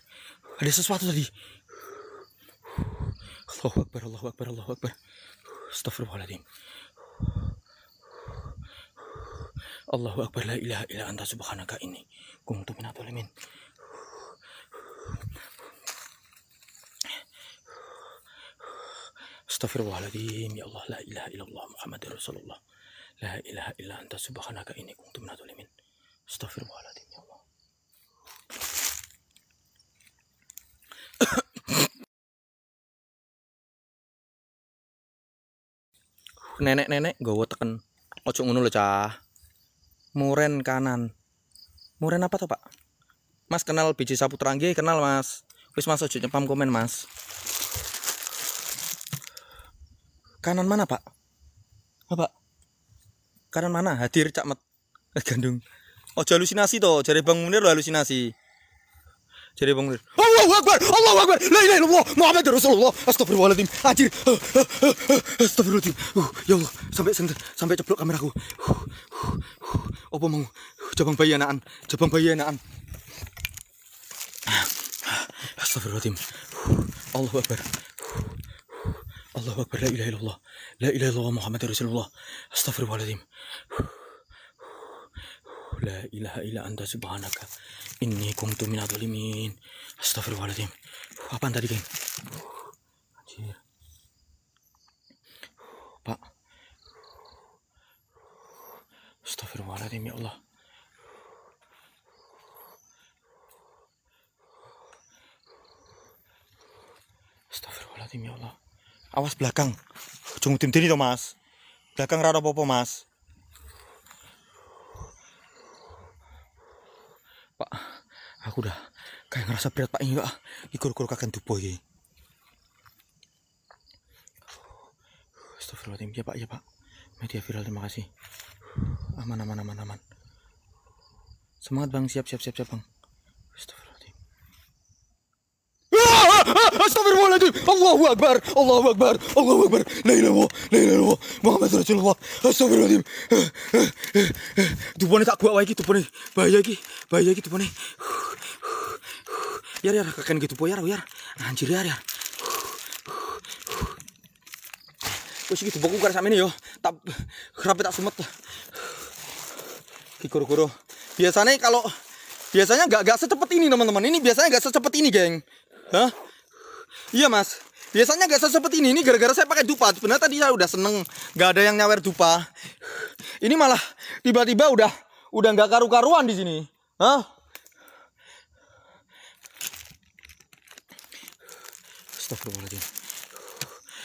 [SPEAKER 1] Ada sesuatu tadi. Allahu Akbar. Astagfirullahaladzim. Allahu Akbar, la ilaha illa anta subhanaka inni kuntu minadz dzalimin. Astagfirullahaladzim, ya Allah, la ilaha illallah Muhammadur Rasulullah. La ilaha illa anta subhanaka inni kuntu minadz dzalimin. Astagfirullahaladzim, ya Allah. Nenek-nenek gowo teken. Ojo ngono lho, Cah. Muren kanan. Muren apa tuh, Pak? Mas kenal biji Saputra nggih? Kenal, Mas. Wis Mas ojo nyepam komen, Mas. Kanan mana, Pak? Apa? Kanan mana? Hadir Cak Met. Gandung. Ojo halusinasi toh, jare Bang Munir lo halusinasi. Jare Bang Munir. Allahu Akbar. La ilaha illallah Muhammadur Rasulullah. Astagfirullahaladzim. Anjir. Astagfirullahaladzim. Ya Allah, sampai ceplok kameraku. Apa mau? Jabang bayi anakan. Astagfirullahaladzim. Allahu Akbar. La ilaha illallah Muhammadur Rasulullah. Astagfirullahaladzim. La ilaha illa anta subhanaka inni kuntu minadz dzalimin. Astagfirullahaladzim. Apaan tadi, geng? Anjir. Pak. Astagfirullahaladzim, ya Allah. Astagfirullahaladzim ya Allah. Awas belakang. Jangan tim-tim itu Mas. Belakang rada apa-apa Mas. Pak, aku udah kayak ngerasa berat Pak ini Pak. Ikur-ikur kakek tubuh ini. Astagfirullahaladzim ya Pak, ya Pak. Media viral, terima kasih. Aman. Semangat Bang, siap Bang. Astagfirullahaladzim. Astagfirullahaladzim. Allahu Akbar. La ilaha illallah. Muhammad Rasulullah. Astagfirullahaladzim. Tupone tak kuat wae iki tupone. Bahaya iki tupone. Ya kakek gitu po ya. Anjir ya. Wis iki tubuhku karo samene yo. Tak rapi tak sumet. Ki guru-guru. Biasanya nggak secepat ini teman-teman. Ini biasanya nggak secepat ini, geng. Hah? Iya mas. Biasanya nggak secepat ini. Ini gara-gara saya pakai dupa. Sebenarnya tadi saya udah seneng. Nggak ada yang nyawer dupa. Ini malah tiba-tiba udah nggak karu-karuan di sini. Hah? Astagfirullahaladzim.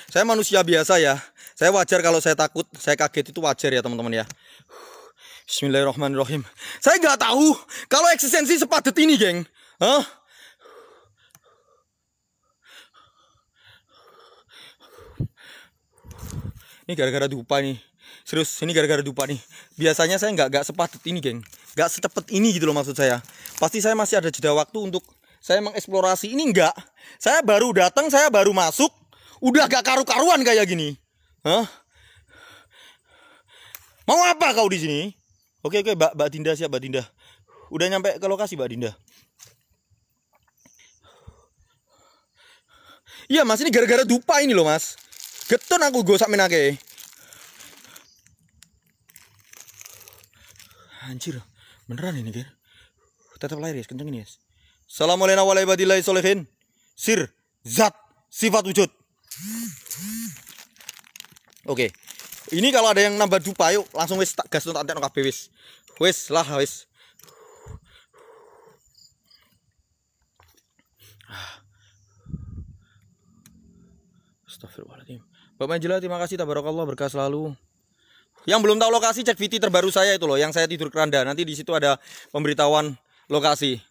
[SPEAKER 1] Saya manusia biasa ya. Saya wajar kalau saya takut, saya kaget itu wajar ya teman-teman ya. Bismillahirrahmanirrahim. Saya nggak tahu kalau eksistensi sepadet ini, geng. Hah? Ini gara-gara dupa nih. Serius, ini gara-gara dupa nih. Biasanya saya nggak sepadet ini, geng. Nggak secepat ini gitu loh maksud saya. Pasti saya masih ada jeda waktu untuk saya mengeksplorasi. Ini enggak. Saya baru datang, saya baru masuk, udah gak karu-karuan kayak gini. Hah? Mau apa kau di sini? Oke, Mbak Dinda siap, Mbak Dinda. Udah nyampe ke lokasi, Mbak Dinda. Iya, Mas, ini gara-gara dupa ini loh, Mas. Geton aku gosak menake. Anjir, beneran ini, Ger. Tetap lahir, guys, kenceng ini, guys. Assalamualaikum warahmatullahi wabarakatuh. Sir, zat, sifat wujud. Oke. Ini kalau ada yang nambah dupa, yuk langsung wis tak gas tak entekno kabeh wis. Wis. Astagfirullahaladzim. Bapak Angela, terima kasih, tabarakallah, berkah selalu. Yang belum tahu lokasi, cek VT terbaru saya itu loh, yang saya tidur keranda. Nanti di situ ada pemberitahuan lokasi.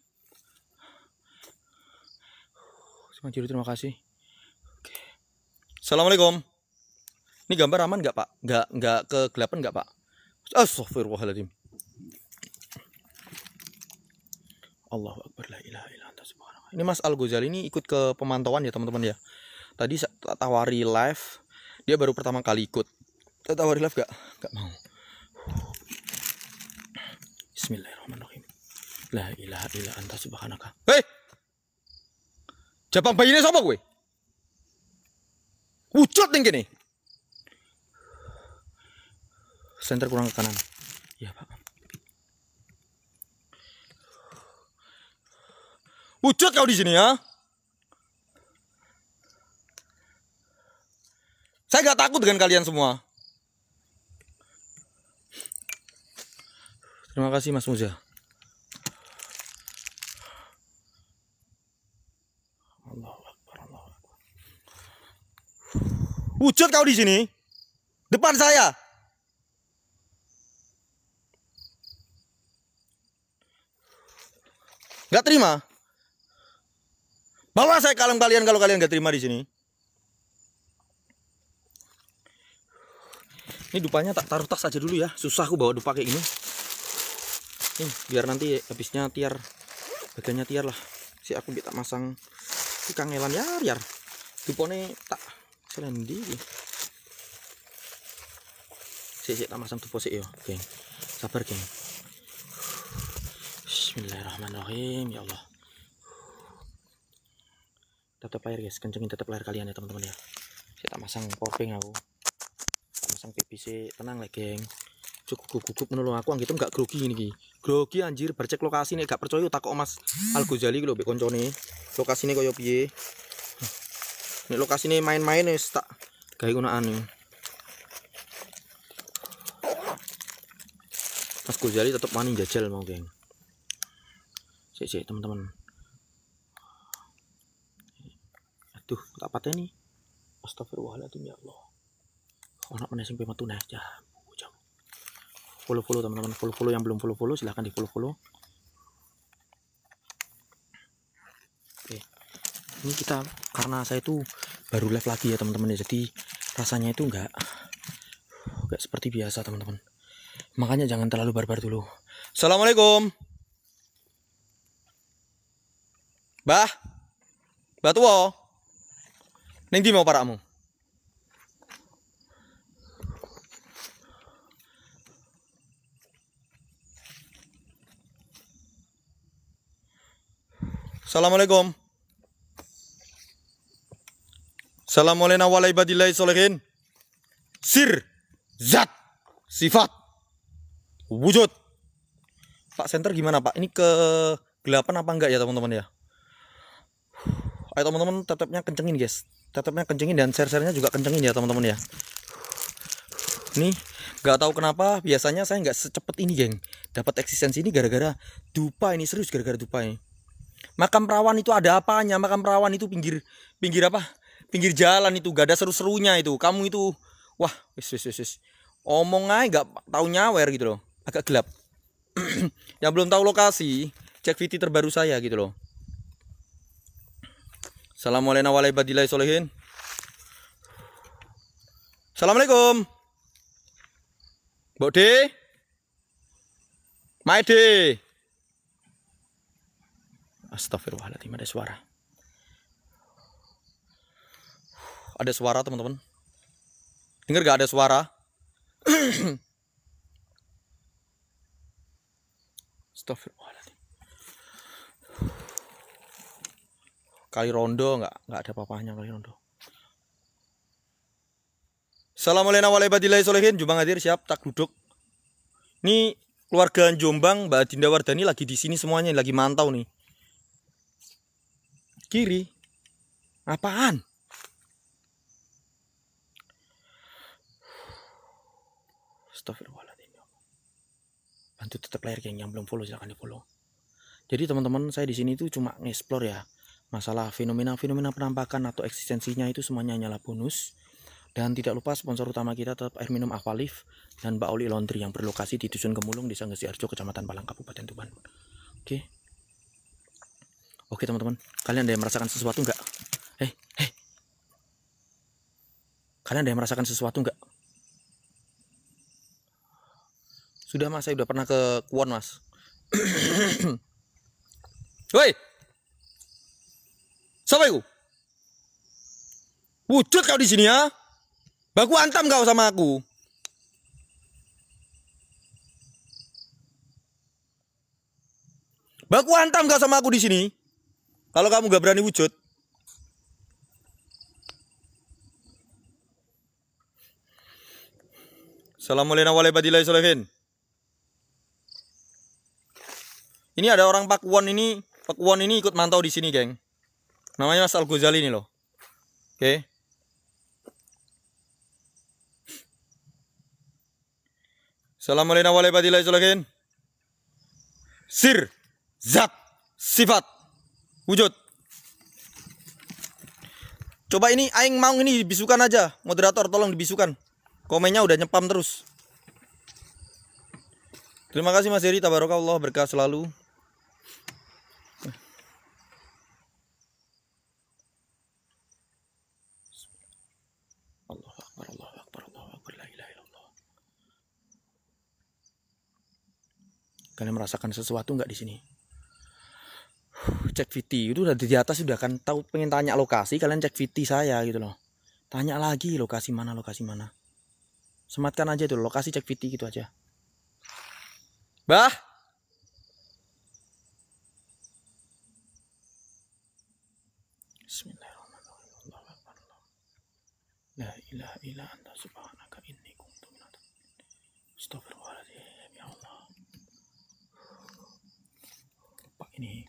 [SPEAKER 1] Terima kasih. Oke. Assalamualaikum. Ini gambar aman nggak Pak? Nggak kegelapan nggak Pak? Astagfirullahaladzim. Allahu Akbar, la ilaha illa anta subhanaka. Ini Mas Al Ghazali ini ikut ke pemantauan ya teman-teman ya. Tadi saya tawari live, dia baru pertama kali ikut. Saya tawari live nggak mau. Bismillahirrahmanirrahim. La ilaha illa anta subhanaka. Hei! Jabang bayinya siapa gue? Wujud nih gini. Senter kurang ke kanan. Ya Pak. Wujud kau di sini ya. Saya nggak takut dengan kalian semua. Terima kasih Mas Muza. Wujud kau di sini, depan saya. Gak terima. Bawa saya kalem kalian kalau kalian gak terima di sini. Ini dupanya tak taruh tas aja dulu ya. Susah aku bawa dupa kayak gini. Nih, biar nanti habisnya tiar, bagiannya tiar lah. Si aku bisa masang si kangelan ya. Dupone tak selendi. Si tak masang dupa sih yo, geng. Sabar, geng. Bismillahirrahmanirrahim, ya Allah. Tetap air guys, kencengin tetap air kalian ya teman-teman ya. Saya tak masang powerbank aku. Tak masang PVC, tenang lah geng. Cukup gugup menolong aku anggito enggak grogi ini. Grogi anjir, bercek lokasi nih gak percaya takok Mas Al Ghazali lho mbek koncone. Lokasine kaya piye? Nek lokasine main-main wis tak gawe gunaan nih. Mas Ghazali tetap wani jajal mau geng. Sik teman-teman. Aduh, tak pateni. Astagfirullahaladzim ya Allah. Anak mana sing metu nah ya. Follow teman-teman, follow yang belum follow silahkan di follow. Oke. Ini kita karena saya itu baru live lagi ya teman-teman ya. Jadi rasanya itu enggak seperti biasa teman-teman. Makanya jangan terlalu barbar dulu. Assalamualaikum. Bah tuwa. Ning ndi mau parakmu? Assalamualaikum. Assalamualaikum warahmatullahi wabarakatuh. Sir, zat, sifat, wujud. Pak Center gimana Pak? Ini kegelapan apa enggak ya teman-teman ya? Ayo teman-teman tetapnya kencengin guys. Tetapnya kencengin dan share-nya juga kencengin ya teman-teman ya. Nih nggak tahu kenapa biasanya saya nggak secepat ini geng. Dapat eksistensi ini gara-gara dupa ini, serius gara-gara dupa ini. Makam perawan itu ada apanya? Makam perawan itu pinggir apa? Pinggir jalan itu gak ada seru-serunya itu. Kamu itu wah wis. Omong aja nggak tahu nyawer gitu loh. Agak gelap. Yang belum tahu lokasi, cek VT terbaru saya gitu loh. Assalamualaikum warahmatullahi wabarakatuh. Assalamualaikum. Mbok D. Maide. Astagfirullahaladzim, ada suara. Ada suara teman-teman. Dengar gak ada suara? Astagfirullahaladzim. Kali rondo nggak ada apa-apanya kali rondo. Assalamualaikum warahmatullahi wabarakatuh. Jombang hadir siap tak duduk. Ini keluarga Jombang Mbak Dinda Wardani lagi di sini semuanya lagi mantau nih. Kiri. Apaan? Astagfirullahaladzim. Bantu tetap layar geng, yang belum follow silahkan di follow. Jadi teman-teman saya di sini itu cuma nge-explore ya. Masalah fenomena penampakan atau eksistensinya itu semuanya hanyalah bonus. Dan tidak lupa sponsor utama kita tetap air minum Aqualif dan Mbak Oli Laundry yang berlokasi di Dusun Gemulung, Desa Ngesiharjo, Kecamatan Palang, Kabupaten Tuban. Oke teman-teman, kalian ada yang merasakan sesuatu enggak? Kalian ada yang merasakan sesuatu enggak? Sudah mas, saya udah pernah ke Kuon mas. Woi, siapa itu? Wujud kau di sini ya? Baku antam kau sama aku. Baku antam kau sama aku di sini. Kalau kamu gak berani wujud. Assalamualaikum warahmatullahi wabarakatuh. Ini ada orang Pakuwon ini ikut mantau di sini, geng. Namanya Mas Al Ghazali ini loh. Oke. Assalamualaikum warahmatullahi wabarakatuh. Sir, zat, sifat, wujud. Coba ini aing mau ini dibisukan aja. Moderator tolong dibisukan. Komennya udah nyepam terus. Terima kasih Mas Heri, tabarakallah, berkah selalu. Allahu Akbar, Allahu Akbar, Allahu Akbar, la ilaha illallah. Kalian merasakan sesuatu nggak di sini? Cek VT itu udah di atas, sudah kan tahu pengen tanya lokasi, kalian cek VT saya gitu loh. Tanya lagi lokasi mana. Sematkan aja itu lokasi, cek VT gitu aja. Bah. Bismillahirrahmanirrahim. La ilaha illa anta subhanaka inni kuntu minadh. Astagfirullahaladzim ya Allah. Pak ini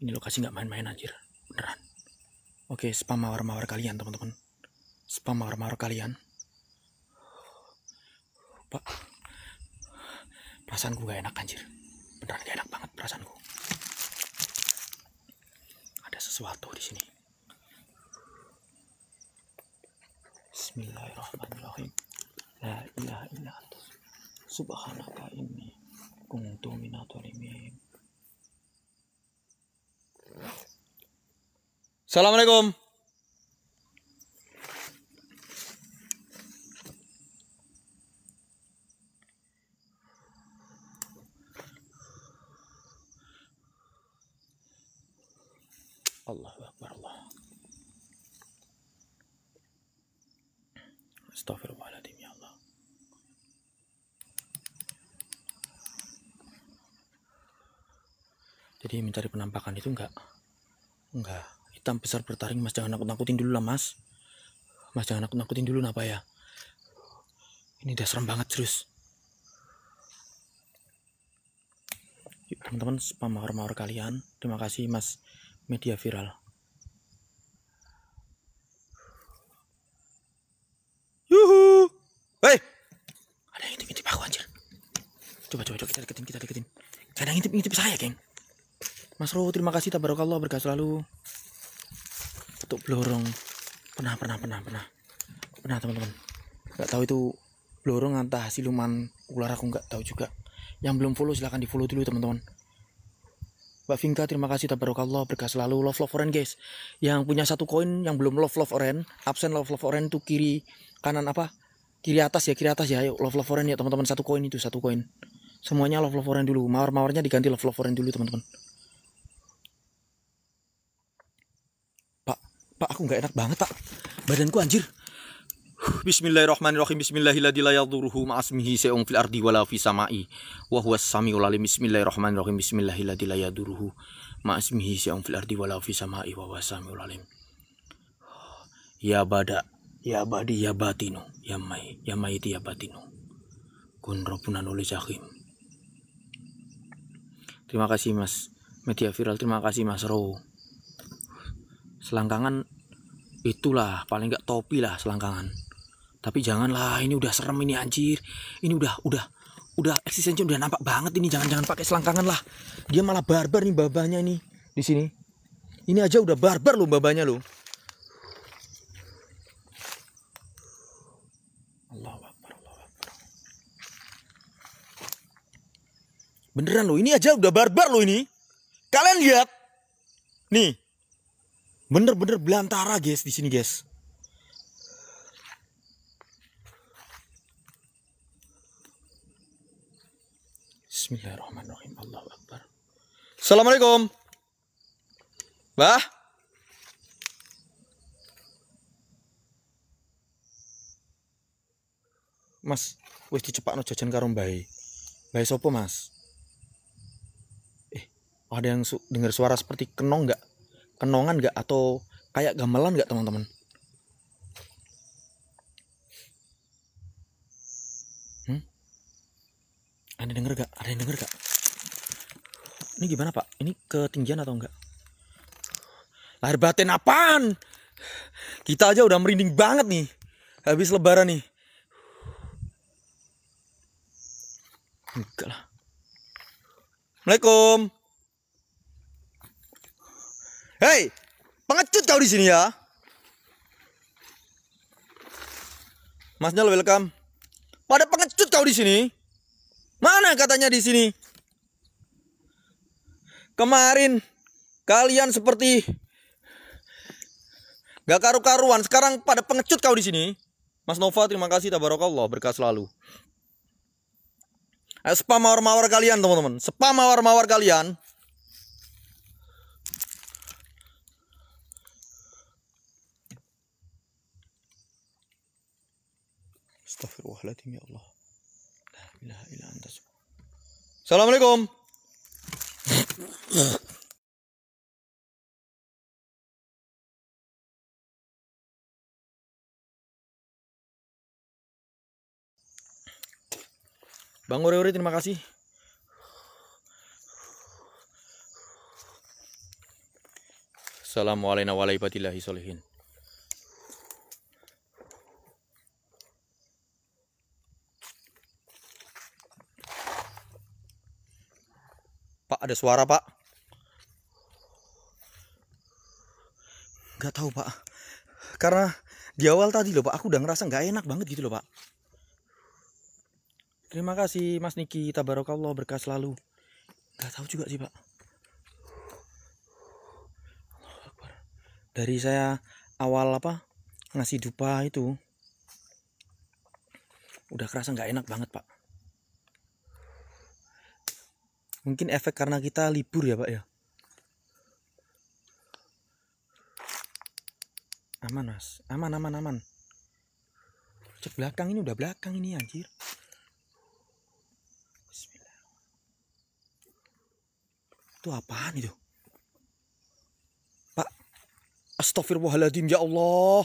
[SPEAKER 1] lokasi nggak main-main anjir, beneran. Oke, spam mawar-mawar kalian teman-teman. Spam mawar-mawar kalian. Pak, perasaanku gak enak anjir. Beneran gak enak banget perasaanku. Ada sesuatu di sini. Bismillahirrahmanirrahim. La ilaha illa anta subhanaka inni kuntu minadz dzalimin. Assalamualaikum. Allahu Akbar Allah. Astagfirullahaladzim ya Allah. Jadi mencari penampakan itu enggak hitam besar bertaring. Mas jangan nakut-nakutin dulu lah mas. Mas jangan nakut-nakutin dulu napa ya. Ini udah serem banget serius. Yuk teman-teman, spam mawar-mawar kalian. Terima kasih mas media viral. Yuhu. Hei, ada yang ngintip aku anjir. Coba kita deketin. Ada yang ngintip saya, geng. Mas Ro, terima kasih, tabarakallah, berkah selalu. Ketuk blorong. Pernah teman-teman. Gak tahu itu blorong entah siluman ular, aku nggak tahu juga. Yang belum follow silahkan di follow dulu teman-teman. Mbak Vinka, terima kasih, tabarakallah, berkah selalu. Love orange guys. Yang punya 1 koin yang belum love orange, absen love orange tuh kiri kanan apa? Kiri atas ya. Ayo love orange ya teman-teman, 1 koin itu 1 koin. Semuanya love orange dulu. Mawar-mawarnya diganti love orange dulu teman-teman. Pak, aku nggak enak banget pak. Badanku anjir. Bismillahirrahmanirrahim. Bismillahirrahmanirrahim. Ma'asmihi se'ung fil ardi wala fi sama'i wa huwas samiul alim. Bismillahirrahmanirrahim. Bismillahirrahmanirrahim. Ma'asmihi se'ung fil ardi wala fi sama'i wa huwas samiul alim. Ya bada, ya badi, ya batinu, ya maiti, ya batinu. Kun robbuna nuli jakim. Terima kasih mas media viral. Terima kasih mas Ro. Selangkangan itulah paling nggak topi lah selangkangan. Tapi janganlah, ini udah serem ini anjir. Ini udah eksistensi udah nampak banget ini. Jangan pakai selangkangan lah. Dia malah barbar nih babanya ini di sini. Ini aja udah barbar loh babanya loh. Allahu Akbar. Beneran loh, ini aja udah barbar loh ini. Kalian lihat. Nih. Bener-bener belantara guys di sini guys. Bismillahirrahmanirrahim. Allahu Akbar. Assalamualaikum. Bah. Mas, wis dicepakno jajan karo Mbah. Mbah sopo, Mas? Ada yang dengar suara seperti kenongan nggak atau kayak gamelan nggak teman-teman? Ada yang denger gak? Ini gimana pak? Ini ketinggian atau enggak? Lahir batin apaan? Kita aja udah merinding banget nih. Habis lebaran nih. Enggak lah. Assalamualaikum. Hei, pengecut kau di sini ya. Masnya welcome. Pada pengecut kau di sini. Mana katanya di sini? Kemarin kalian seperti gak karu-karuan, sekarang pada pengecut kau di sini. Mas Nova, terima kasih, tabarakallah, berkah selalu. Spam mawar-mawar kalian, teman-teman. Spam mawar-mawar kalian. Astagfirullahaladzim ya Allah. La ilaha illa anta. Assalamualaikum. Bang Ore-Ore, terima kasih. Assalamualaikum warahmatullahi wabarakatuh. Pak, ada suara pak? Nggak tahu pak. Karena Di awal tadi loh Pak, aku udah ngerasa nggak enak banget gitu loh Pak. Terima kasih Mas Niki, tabarakallah, berkah selalu. Nggak tahu juga sih Pak. Dari saya awal apa ngasih dupa itu udah kerasa nggak enak banget Pak. Mungkin efek karena kita libur ya Pak ya. Aman Mas, aman. Cek belakang, ini udah belakang ini anjir. Bismillah. Itu apaan itu? Pak, astagfirullahaladzim ya Allah.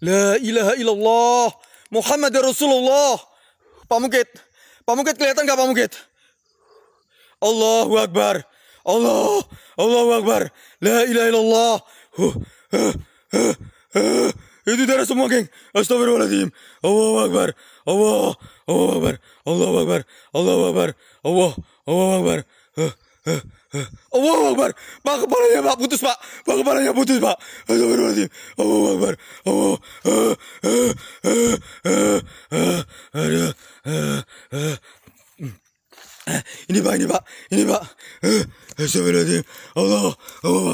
[SPEAKER 1] La ilaha illallah. Muhammad Rasulullah. Pak Mukit kelihatan gak Pak Mukit? Allahu Akbar. Allahu Akbar. La ilaha illallah. Itu darah semua geng. Astagfirullahaladzim. Allahu Akbar. Allahu Akbar. Allahu Akbar. Allahu Akbar. Allahu Akbar. Allahu Akbar. Pak, kepalanya Pak putus Pak. Pak, kepalanya putus Pak. Astagfirullahaladzim. Allahu Akbar. Ini Pak. Astagfirullahaladzim. Allahu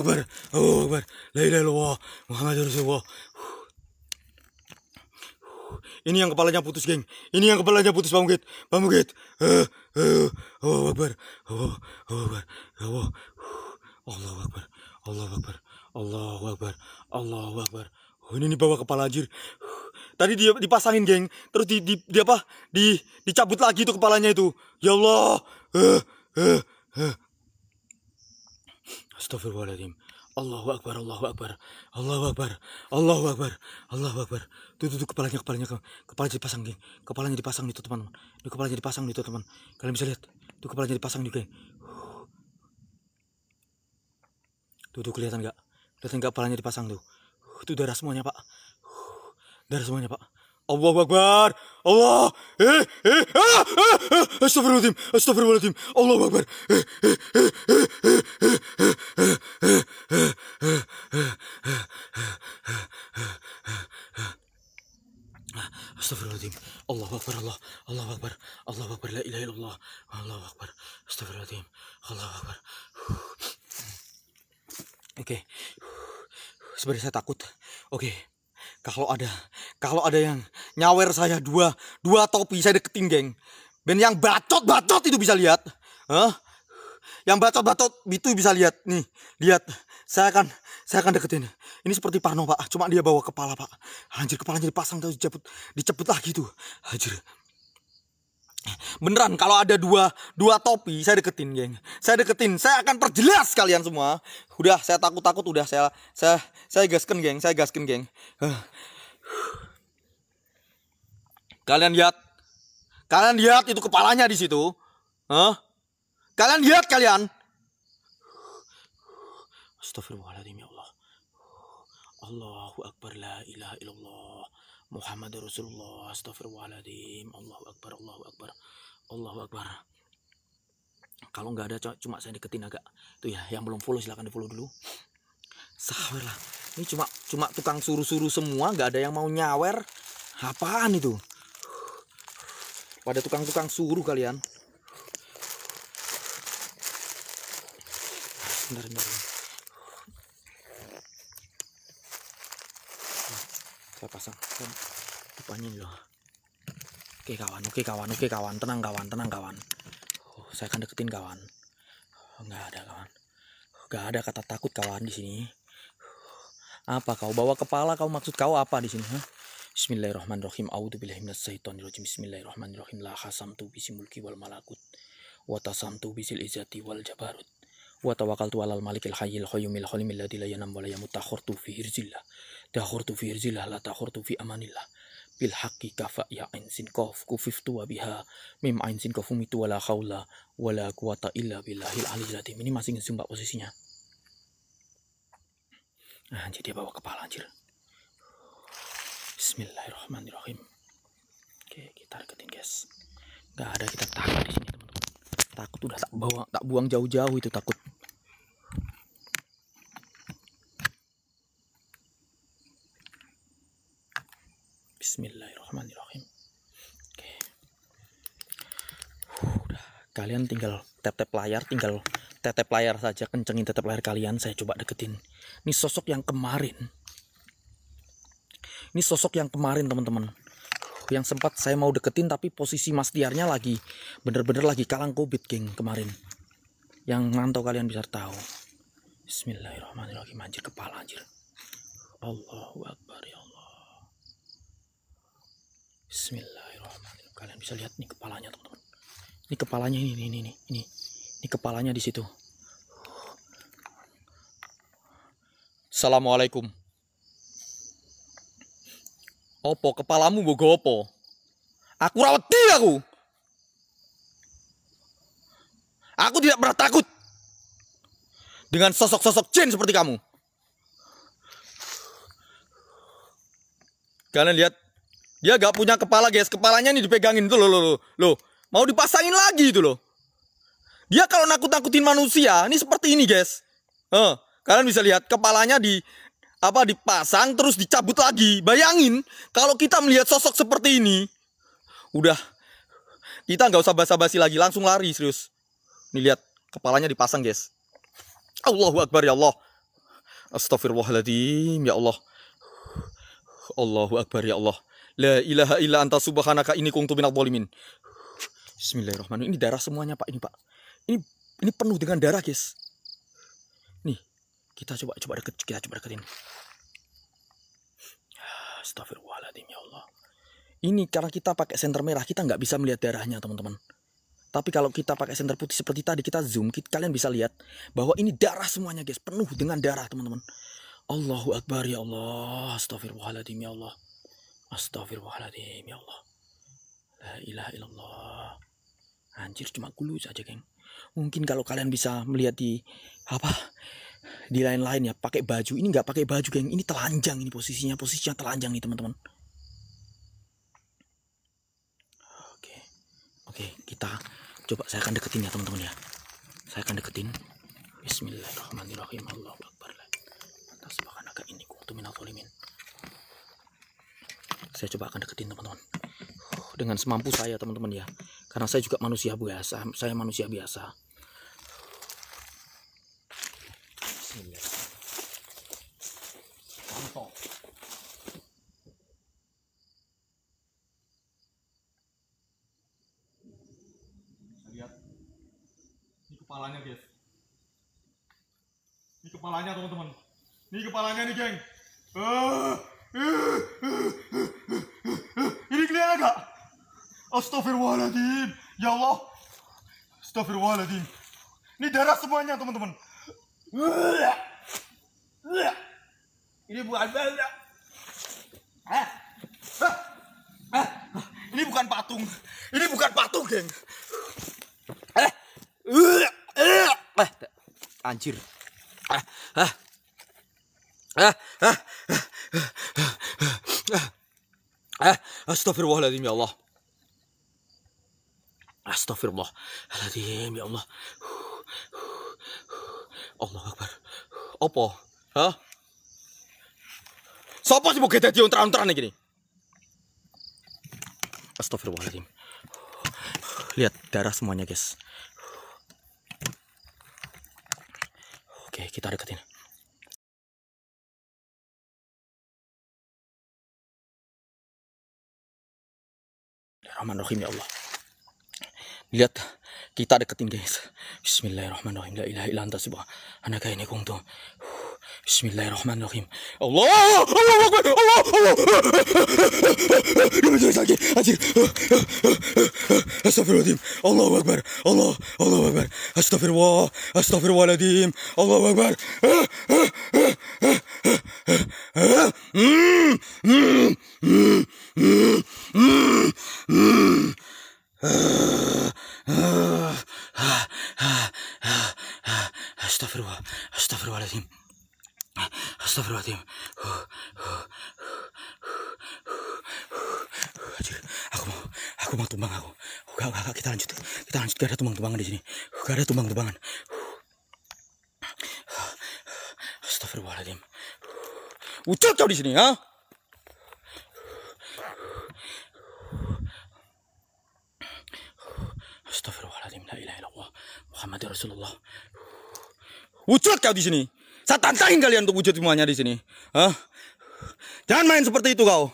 [SPEAKER 1] Akbar. Allahu Akbar. La ilaha illallah. Muhammad Rasulullah. Ini yang kepalanya putus, geng. Ini yang kepalanya putus, Pak Mukit. Allahu Akbar. Allahu Akbar. Allahu Akbar. Oh, ini bawa kepala anjir. Tadi dia dipasangin, geng. Terus dicabut lagi itu kepalanya itu. Ya Allah. Astagfirullahaladzim. Allahu Akbar. Tuh kepalanya dipasang, geng. Kepalanya dipasang itu, teman-teman. Ini kepalanya dipasang itu, teman. Kalian bisa lihat. Tuh kepalanya dipasang nih, geng. Tuh kelihatan nggak? Kelihatan nggak kepalanya dipasang tuh? Itu darah semuanya, Pak. Allahu Akbar. Allah. Astagfirullahaladzim. Allahu Akbar. Astagfirullahaladzim. Allahu Akbar. Allahu Akbar. La ilaha illallah. Allahu Akbar. Astagfirullahaladzim. Allahu Akbar. Oke. Sebenarnya saya takut. Oke. Kalau ada yang nyawer saya dua topi, saya deketin, geng. Ben yang bacot itu bisa lihat. Yang bacot itu bisa lihat. Nih, lihat. Saya akan deketin. Ini seperti Parno, Pak. Cuma dia bawa kepala, Pak. Anjir, kepalanya dipasang terus diceput lagi tuh. Anjir. Beneran kalau ada dua topi, saya deketin, geng. Saya akan perjelas kalian semua. Udah, saya takut udah saya gaskan, geng. Kalian lihat itu kepalanya di situ. Kalian lihat kalian. Astagfirullahaladzim ya Allah. Allahu Akbar, la ilaha illallah. Muhammad Rasulullah. Astagfirullahaladzim. Allahu Akbar. Kalau nggak ada cuma saya deketin agak. Itu ya, yang belum follow silahkan di follow dulu. Sawer lah. Ini cuma tukang suruh-suruh semua, nggak ada yang mau nyawer. Apaan itu? Pada tukang suruh kalian. Bentar. Saya pasang depannya loh. Oke kawan, tenang kawan. Saya akan deketin kawan. Nggak ada kawan. Nggak ada kata takut kawan di sini. Apa kau bawa kepala? Kau maksud kau apa di sini? Bismillahirrahmanirrahim. A'udzubillahi minasyaitonirrajim. Bismillahirrahmanirrahim. La hasamtu bisimulki wal malakut. Wa tasamtu bisil izzati wal jabarut. Wa tawakkaltu 'alal malikil hayyil qayyumil halimil ladzi la yanam wa la yamut. Takhurtu fi hirzillah. La takhurtu fi amanillah. Bil haqqi kafa ya ain sin qaf kufiftu wa biha mim ain sin qafumitu wala haula wala quwata illa billahil aliyyil azim. Ini masih ngezoom Pak posisinya. Anjir, dia bawa kepala anjir. Bismillahirrahmanirrahim. Oke, kita deketin, guys. Gak ada kita takut di sini, teman-teman. Takut udah tak buang jauh-jauh itu takut. Kalian tinggal tap-tap layar, tinggal tetep layar saja, kencengin tetep layar kalian. Saya coba deketin. Ini sosok yang kemarin. Ini sosok yang kemarin teman-teman. Yang sempat saya mau deketin tapi posisi Mas Tiarnya lagi bener-bener lagi kalang kubit geng kemarin. Yang mantau kalian bisa tahu. Bismillahirrahmanirrahim. Anjir kepala anjir. Allahu Akbar ya Allah. Bismillahirrahmanirrahim. Kalian bisa lihat nih kepalanya teman-teman. Ini kepalanya ini kepalanya di situ. Assalamualaikum. Opo kepalamu bogo opo? Aku rawati aku. Aku tidak pernah takut dengan sosok-sosok jin seperti kamu. Kalian lihat, dia gak punya kepala guys. Kepalanya nih dipegangin tuh loh. Mau dipasangin lagi itu loh. Dia kalau nakut-nakutin manusia, ini seperti ini guys. Kalian bisa lihat kepalanya dipasang terus dicabut lagi. Bayangin kalau kita melihat sosok seperti ini, udah kita nggak usah basa-basi lagi, langsung lari serius. Nih lihat kepalanya dipasang guys. Allahu Akbar ya Allah. Astagfirullahaladzim ya Allah. Allahu Akbar ya Allah. La ilaha illa anta subhanaka inni kuntu minadh dhalimin. Bismillahirrahmanirrahim. Ini darah semuanya Pak, ini Pak. Ini penuh dengan darah guys. Nih, kita coba deketin. Astagfirullahaladzim ya Allah. Ini karena kita pakai senter merah, kita nggak bisa melihat darahnya teman-teman. Tapi kalau kita pakai senter putih seperti tadi, kita zoom, kalian bisa lihat bahwa ini darah semuanya guys, penuh dengan darah teman-teman. Allahu Akbar ya Allah. Astagfirullahaladzim ya Allah. Astagfirullahaladzim ya Allah. La ilaha illallah. Anjir cuma gulu saja geng. Mungkin kalau kalian bisa melihat di lain-lain ya, pakai baju. Ini nggak pakai baju geng, ini telanjang, ini posisinya telanjang nih teman-teman. Oke, kita coba, saya akan deketin ya teman-teman ya. Saya akan deketin. Bismillahirrahmanirrahim. Allahu Akbar. Subhanaka inni kuntu minadh dhalimin. Saya coba akan deketin teman-teman. Dengan semampu saya teman-teman ya. Karena saya juga manusia biasa. Saya manusia biasa. Bismillah. Mantap. Lihat. Ini kepalanya guys. Ini kepalanya teman-teman. Ini kepalanya nih geng. Ini kelihatan gak? Astagfirullahaladzim. Ya Allah. Astagfirullahaladzim. Ini darah semuanya teman-teman. Ini bukan darah. Ini bukan patung. Ini bukan patung geng. Anjir. Astagfirullahaladzim ya Allah. Astagfirullahaladzim ya Allah. Allahu Akbar. Apa? Hah? Sopo sih mau kita diuntran-untran gini? Astagfirullahaladzim. Lihat darah semuanya guys. Oke, kita deketin. Bismillahirrahmanirrahim ya Allah. Lihat, kita deketin guys. Bismillahirrahmanirrahim. La ilaha illa anta subhanaka inni kuntu. Bismillahirrahmanirrahim. Allah Akbar. Allah. Ini lagi. Anjir. Astagfirullahaladzim. Allahu Akbar. Allahu Akbar. Astagfirullahaladzim. Allahu Akbar. Astagfirullahaladzim. Astagfirullahaladzim. Aku mau tumbang aku. Gak, kita lanjut. Gak ada tumbang-tumbangan di sini. Gak ada tumbang-tumbangan. Astagfirullahaladzim. Ucap kau di sini, ha? Astagfirullahaladzim. La ilaha illallah Muhammad Rasulullah. Wujud kau di sini. Saya tantangin kalian untuk wujud semuanya di sini. Hah? Jangan main seperti itu kau.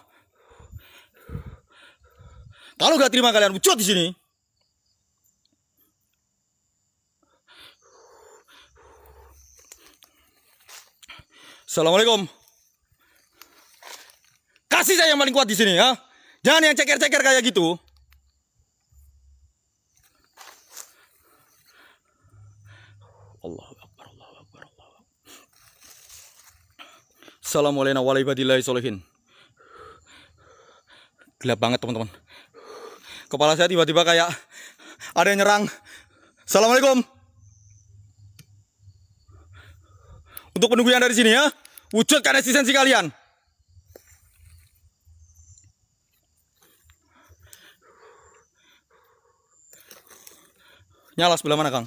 [SPEAKER 1] Kalau gak terima kalian wujud di sini. Assalamualaikum. Kasih saya yang paling kuat di sini, ya. Jangan yang ceker-ceker kayak gitu. Allahu Akbar, Allahu Akbar, Allahu Akbar. Assalamualaikum warahmatullahi wabarakatuh. Gelap banget teman-teman. Kepala saya tiba-tiba kayak ada yang nyerang. Assalamualaikum. Untuk penunggu yang dari sini ya, wujudkan eksistensi kalian. Nyala sebelah mana, Kang?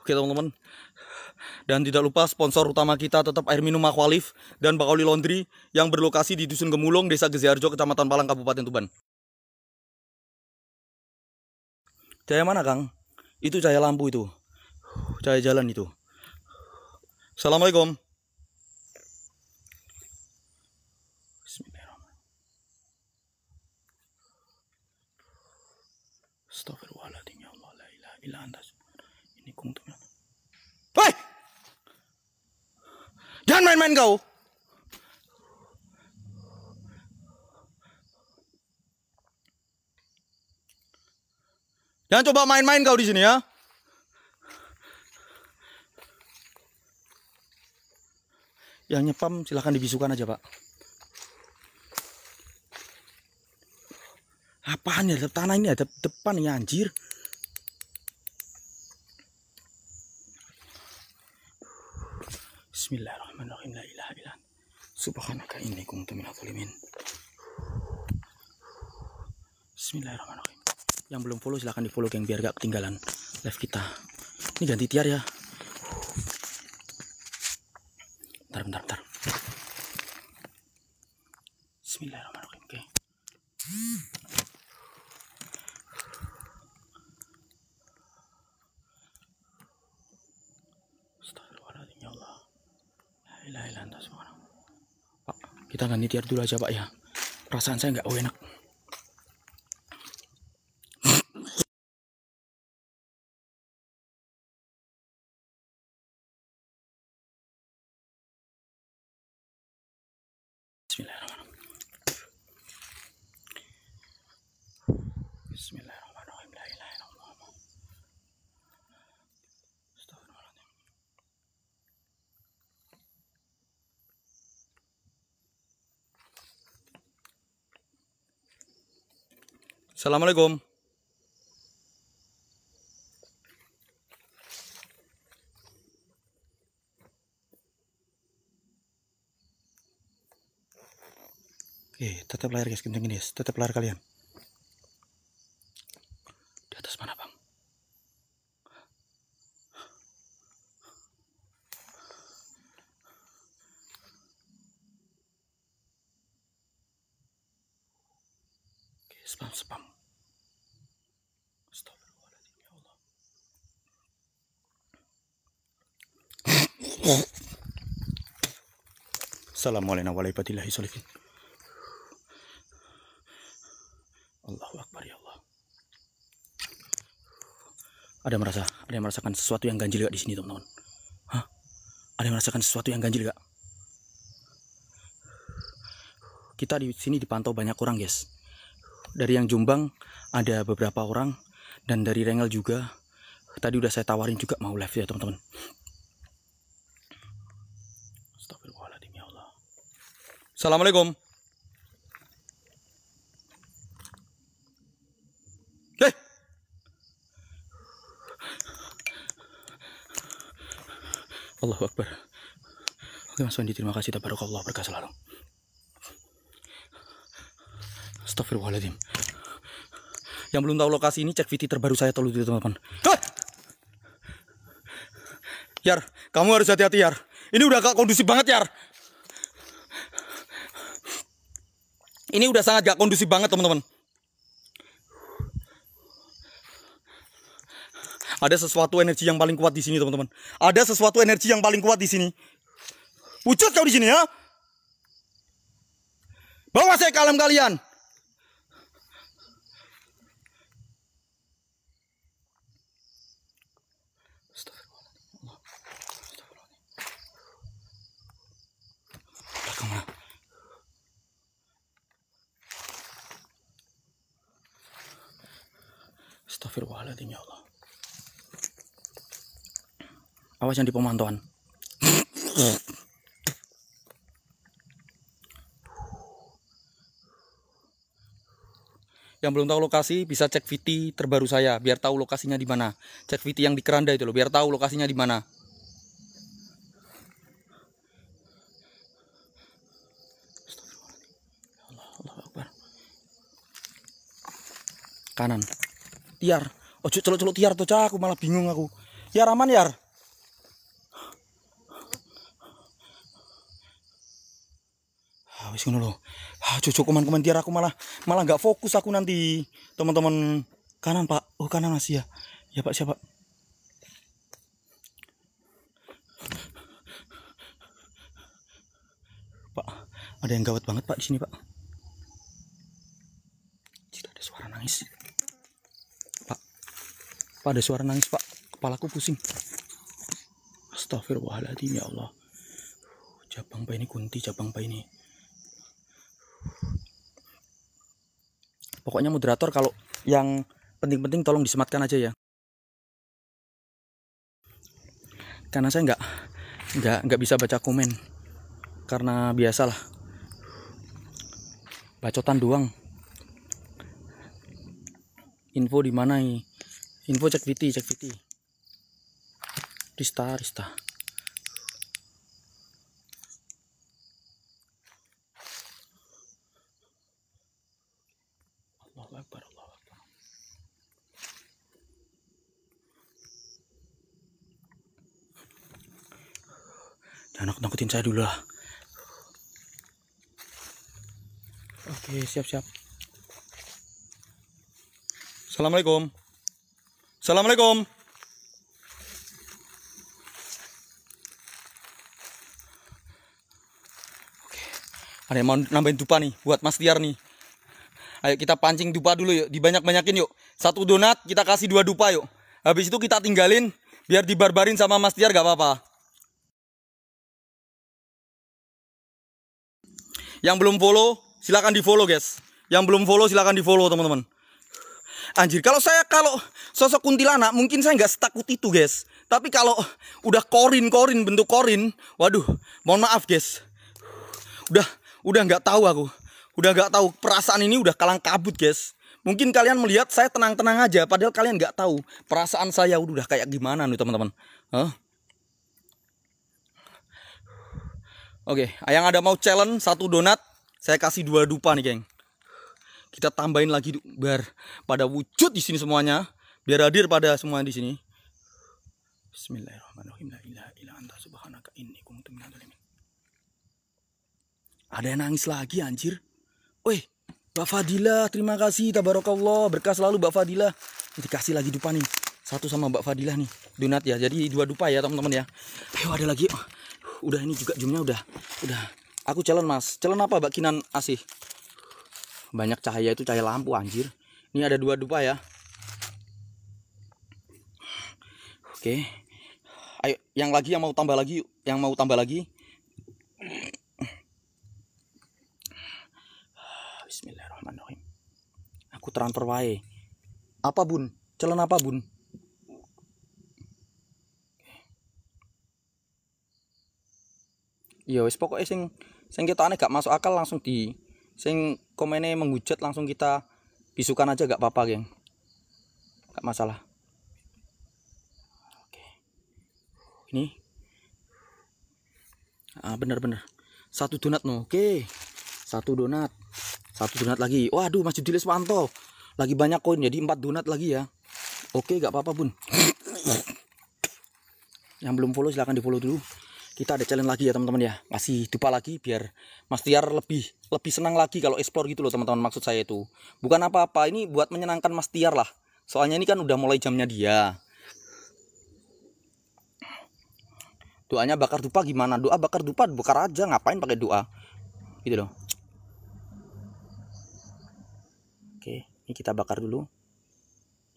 [SPEAKER 1] Oke teman-teman. Dan tidak lupa sponsor utama kita tetap air minum Aqualif dan Bakauli Laundry yang berlokasi di Dusun Gemulung, Desa Geziharjo, Kecamatan Palang, Kabupaten Tuban. Cahaya mana, Kang? Itu cahaya lampu itu. Cahaya jalan itu. Assalamualaikum. Astagfirullahaladzim, ya Allah, la ilaha illa anta. Ini kuntum. Hei! Jangan main-main kau. Jangan coba main-main kau di sini ya. Yang nyepam silahkan dibisukan aja, Pak. Apaan ya? Tanah ini ada depan ya, anjir. Bismillahirrahmanirrahim. La ilaha illa anta. Subhanaka inni kuntu minadh dhalimin. Bismillahirrahmanirrahim. Yang belum follow silahkan di follow, geng, biar gak ketinggalan live kita. Ini ganti tiar ya. Bentar. Bismillahirrahmanirrahim. Oke. Astagfirullahaladzim, ya Allah. La ilaha illa anta subhanaka. Pak, kita ganti tiar dulu aja, Pak ya. Perasaan saya nggak enak. Bismillahirrahmanirrahim. La ilaha illallah. Astagfirullahaladzim. Assalamualaikum. Oke, tetap layar guys, kencengin guys, tetap layar kalian. Di atas mana, Bang? Oke, spam. Astagfirullahaladzim, ya Allah. Assalamualaikum warahmatullahi wabarakatuh. Allahu Akbar, ya Allah. Ada yang merasakan sesuatu yang ganjil gak di sini, teman-teman? Hah? Ada yang merasakan sesuatu yang ganjil gak? Kita di sini dipantau banyak orang, guys. Dari yang Jombang ada beberapa orang, dan dari Rengel juga. Tadi udah saya tawarin juga mau live ya, teman-teman. Astagfirullahaladzim, ya Allah. Assalamualaikum. Allahu Akbar. Oke Mas Wandi, terima kasih. Tabarakallah, berkah selalu. Astagfirullahaladzim. Yang belum tahu lokasi ini, cek VT terbaru saya dulu, teman-teman. Yar, kamu harus hati-hati, Yar. Ini udah gak kondusif banget, Yar.
[SPEAKER 4] Ini udah sangat gak kondusif banget teman-teman. Ada sesuatu energi yang paling kuat di sini teman-teman. Ada sesuatu energi yang paling kuat di sini. Wujud kau di sini ya. Bawa saya ke alam kalian. Astagfirullahaladzim ya Allah. Awas yang di pemantauan. Yang belum tahu lokasi bisa cek VT terbaru saya biar tahu lokasinya di mana. Cek VT yang di keranda itu loh biar tahu lokasinya di mana. Allahu Akbar. Kanan. Tiar. Ojo celuk-celuk tiar tuh cah, aku malah bingung aku. Yar aman yar. Wis ngono lho. Cucu kuman-kuman tiar aku malah nggak fokus aku nanti. Teman-teman kanan Pak. Oh kanan masih ya. Ya Pak siapa? Pak, ada yang gawat banget Pak di sini Pak. Tidak ada suara nangis. Pak ada suara nangis Pak. Kepalaku pusing. Astagfirullahaladzim ya Allah. Jabang Pak ini kunti, Jabang Pak ini. Pokoknya moderator kalau yang penting-penting tolong disematkan aja ya. Karena saya nggak bisa baca komen. Karena biasalah. Bacotan doang. Info di mana ini? Info cek VT. Rista. Allahu Akbar. Jangan nakut-nakutin saya dulu lah. Oke, siap. Assalamualaikum. Oke. Ada yang mau nambahin dupa nih buat Mas Tiar nih. Ayo kita pancing dupa dulu yuk, dibanyak-banyakin yuk. 1 donat kita kasih 2 dupa yuk. Habis itu kita tinggalin biar dibarbarin sama Mas Tiar gak apa-apa. Yang belum follow silakan di follow guys. Yang belum follow silakan di follow teman-teman. Anjir, kalau sosok kuntilanak mungkin saya nggak setakut itu guys. Tapi kalau udah korin bentuk korin, waduh, mohon maaf guys. Udah nggak tahu aku. Udah nggak tahu, perasaan ini udah kalang kabut guys. Mungkin kalian melihat saya tenang-tenang aja, padahal kalian nggak tahu perasaan saya udah kayak gimana nih teman-teman. Oke, yang ada mau challenge 1 donat, saya kasih 2 dupa nih geng. Kita tambahin lagi biar pada wujud di sini semuanya, biar hadir pada semua di sini. Bismillahirrahmanirrahim. La ilaha illa anta subhanaka inni kuntu minadz dzalimin. Ada yang nangis lagi anjir. Woi, Mbak Fadilah, terima kasih, tabarakallah, berkah selalu Mbak Fadilah. Dikasih lagi dupa nih, 1 sama Mbak Fadilah nih, donat ya. Jadi 2 dupa ya teman-teman ya. Ayo ada lagi. Udah ini juga jumnya udah. Aku challenge Mas. Challenge apa Mbak Kinan Asih? Banyak cahaya itu cahaya lampu anjir. Ini ada 2 dupa ya. Oke. Ayo yang mau tambah lagi yuk. Yang mau tambah lagi. Bismillahirrahmanirrahim. Aku transfer wae. Apa Bun? Challenge apa Bun? Ya wis pokoknya sing ketane gak masuk akal langsung di sing komennya menghujat langsung kita bisukan aja gak apa-apa geng, gak masalah. Oke. Ini bener 1 donat no. Oke, 1 donat lagi. Waduh Mas Judiles Wanto lagi banyak koin jadi 4 donat lagi ya. Oke gak apa-apa Bun. Yang belum follow silahkan di follow dulu. kita ada challenge lagi ya teman-teman ya. Kasih dupa lagi biar Mas Tiar lebih senang lagi kalau explore gitu loh teman-teman. Maksud saya itu bukan apa-apa, ini buat menyenangkan Mas Tiar lah. Soalnya ini kan udah mulai jamnya dia. Doanya bakar dupa gimana? Doa bakar dupa bakar aja, ngapain pakai doa? Gitu loh. Oke, ini kita bakar dulu.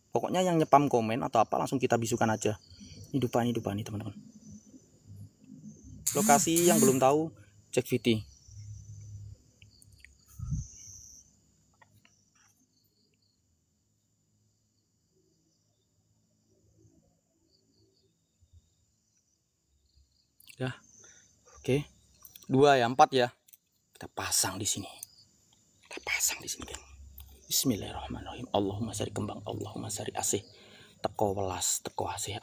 [SPEAKER 4] Pokoknya yang nyepam komen atau apa langsung kita bisukan aja. Ini dupa nih teman-teman. Lokasi yang belum tahu cek VT. Ya. Oke. 2 ya, 4 ya. Kita pasang di sini. Kan. Bismillahirrahmanirrahim. Allahumma sari kembang, Allahumma sari asih. Teko welas, teko asih.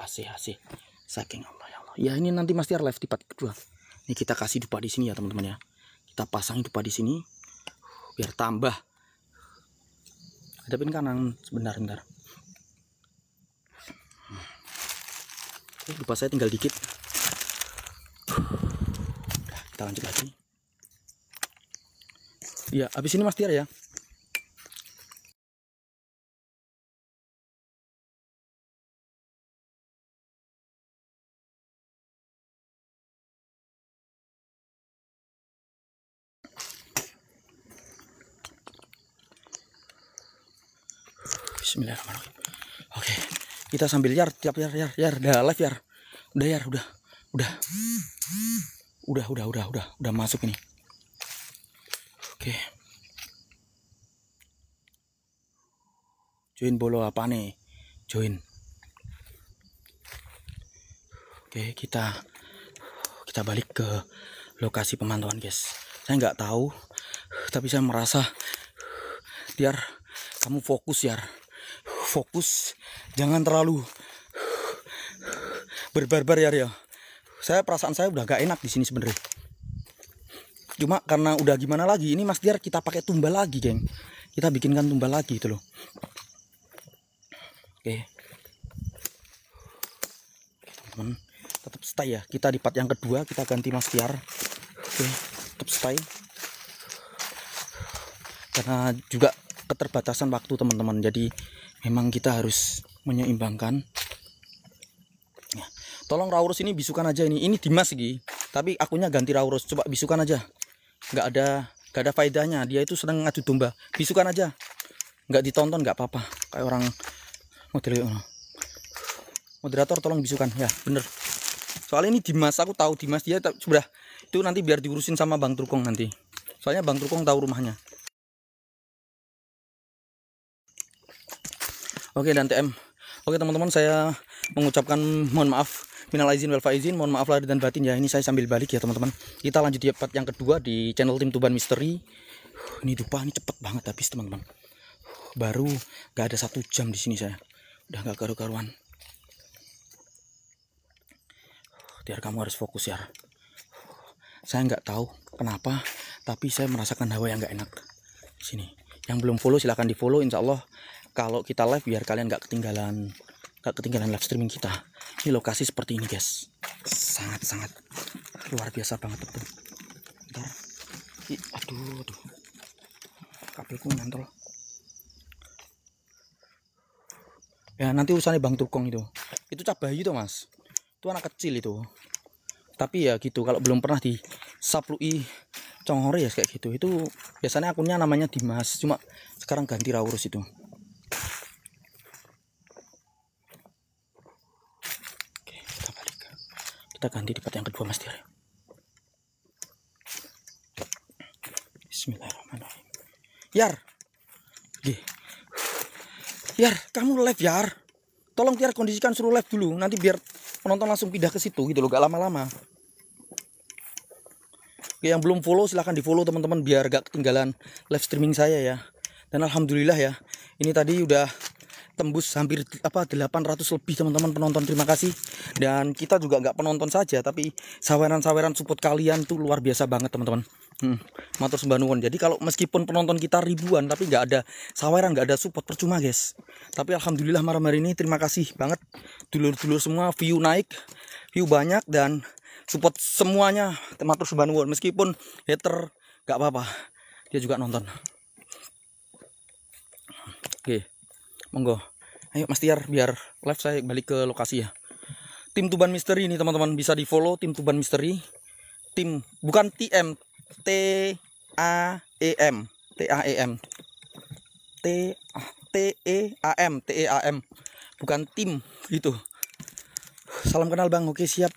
[SPEAKER 4] Saking Allah ya Allah. Ya ini nanti Mas Tiar live di part kedua. Ini kita kasih dupa di sini ya teman-teman ya. Kita pasang dupa di sini biar tambah. Hadapin kanan sebentar. Oke, dupa saya tinggal dikit. Udah, kita lanjut lagi. Ya, habis ini Mas Tiar ya. Bismillahirrahmanirrahim. Oke, kita sambil Yar, tiap Yar, udah live Yar. Udah Yar, udah masuk ini. Oke. Join bolo apa nih? Join. Oke, kita balik ke lokasi pemantauan, guys. Saya nggak tahu, tapi saya merasa Tiar, kamu fokus Yar. Fokus, jangan terlalu berbarbar ya. Perasaan saya udah gak enak di sini sebenarnya. Cuma karena udah gimana lagi, ini Mas Tiar kita pakai tumbal lagi, geng. Kita bikinkan tumbal lagi itu loh. Oke. Teman-teman, tetap stay ya. Kita di part yang kedua kita ganti Mas Tiar. Oke, tetap stay. Karena juga keterbatasan waktu teman-teman, jadi memang kita harus menyeimbangkan ya. Tolong Raurus ini bisukan aja ini Dimas Gi, tapi akunnya ganti Raurus. Coba bisukan aja, nggak ada faedahnya, dia itu senang ngadu domba. Bisukan aja, nggak ditonton nggak apa-apa, kayak orang moderator tolong bisukan ya, bener. Soalnya ini Dimas, aku tahu Dimas, dia sudah itu nanti biar diurusin sama Bang Trukong nanti, soalnya Bang Trukong tahu rumahnya. Oke, dan TM. Oke teman-teman, saya mengucapkan mohon maaf, minal aizin wal faizin, mohon maaf lahir dan batin ya. Ini saya sambil balik ya teman-teman. Kita lanjut di part yang kedua di channel tim Tuban Misteri. Ini dupa ini cepet banget habis teman-teman. Baru gak ada 1 jam di sini saya. Udah gak karu-karuan. Tiar, kamu harus fokus ya. Saya nggak tahu kenapa, tapi saya merasakan hawa yang nggak enak di sini. Yang belum follow silahkan di follow. Insya Allah kalau kita live biar kalian nggak ketinggalan live streaming kita. Ini lokasi seperti ini guys, sangat luar biasa banget betul. Bentar. Aduh kabelku nyantol ya. Nanti urusannya Bang Trukong itu cabai itu Mas, itu anak kecil itu. Tapi ya gitu, kalau belum pernah disaplui congore ya kayak gitu. Itu biasanya akunnya namanya Dimas, cuma sekarang ganti Raurus itu. Oke, kita balik. Kita ganti di part yang kedua Mas Tiar. Bismillahirrahmanirrahim. Yar. Yar, kamu live Yar. Tolong Tiar kondisikan suruh live dulu, nanti biar penonton langsung pindah ke situ gitu loh, gak lama-lama. Yang belum follow silahkan di follow teman-teman biar gak ketinggalan live streaming saya ya. Dan alhamdulillah ya, ini tadi udah tembus hampir 800 lebih teman-teman penonton, terima kasih. Dan kita juga nggak penonton saja, tapi saweran support kalian tuh luar biasa banget teman-teman. Matur sembah nuwun. Jadi kalau meskipun penonton kita ribuan tapi nggak ada saweran, nggak ada support, percuma guys. Tapi alhamdulillah malam hari ini terima kasih banget dulur-dulur semua, view naik, view banyak, dan support semuanya. Matur sembah nuwun, meskipun hater gak apa-apa, dia juga nonton. Oke, monggo. Ayo Mas Tiar, biar live saya balik ke lokasi ya. Tim Tuban Misteri ini teman-teman, bisa di follow tim Tuban Misteri. Tim, bukan TM, TAEM, TAEM, TEAM, bukan tim gitu. Salam kenal Bang. Oke, siap.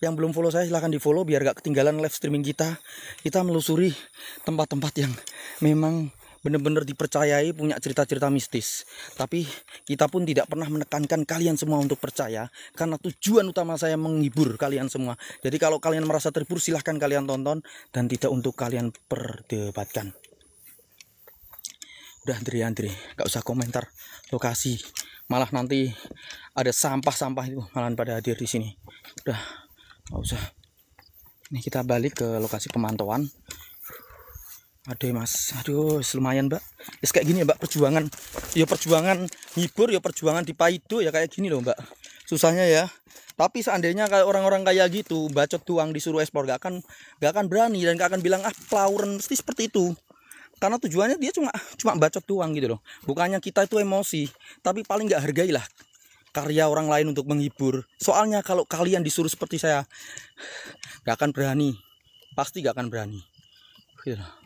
[SPEAKER 4] Yang belum follow saya silahkan di follow biar gak ketinggalan live streaming kita. Kita melusuri tempat-tempat yang memang benar-benar dipercayai punya cerita-cerita mistis. Tapi kita pun tidak pernah menekankan kalian semua untuk percaya, karena tujuan utama saya menghibur kalian semua. Jadi kalau kalian merasa terhibur silahkan kalian tonton, dan tidak untuk kalian perdebatkan. Udah Andre, gak usah komentar lokasi, malah nanti ada sampah-sampah itu malah pada hadir di sini. Udah gak usah. Ini kita balik ke lokasi pemantauan. Aduh Mas, aduh lumayan Mbak. Kayak gini ya Mbak, perjuangan. Ya perjuangan hibur, ya perjuangan dipaido ya kayak gini loh Mbak. Susahnya ya. Tapi seandainya kayak orang-orang kayak gitu, bacot doang disuruh ekspor, gak akan berani dan gak akan bilang plauren, mesti seperti itu. Karena tujuannya dia cuma bacot doang gitu loh. Bukannya kita itu emosi, tapi paling gak hargailah karya orang lain untuk menghibur. Soalnya kalau kalian disuruh seperti saya, gak akan berani. Pasti gak akan berani. Gitu loh.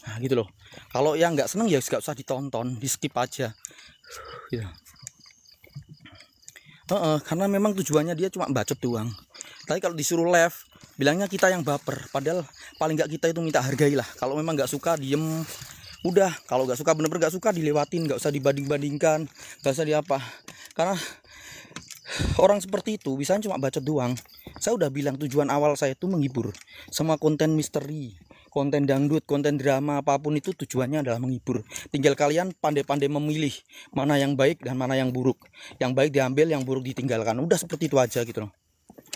[SPEAKER 4] Nah, gitu loh. Kalau yang nggak seneng ya nggak usah ditonton, di skip aja. Gitu. Karena memang tujuannya dia cuma bacot doang. Tapi kalau disuruh live, bilangnya kita yang baper. Padahal paling nggak kita itu minta hargailah. Kalau memang nggak suka diem, udah. Kalau nggak suka bener-bener nggak suka dilewatin, nggak usah dibanding-bandingkan, nggak usah diapa. Karena orang seperti itu bisanya cuma bacot doang. Saya udah bilang tujuan awal saya itu menghibur. Semua konten misteri, konten dangdut, konten drama, apapun itu tujuannya adalah menghibur. Tinggal kalian pandai-pandai memilih mana yang baik dan mana yang buruk. Yang baik diambil, yang buruk ditinggalkan. Udah seperti itu aja gitu loh.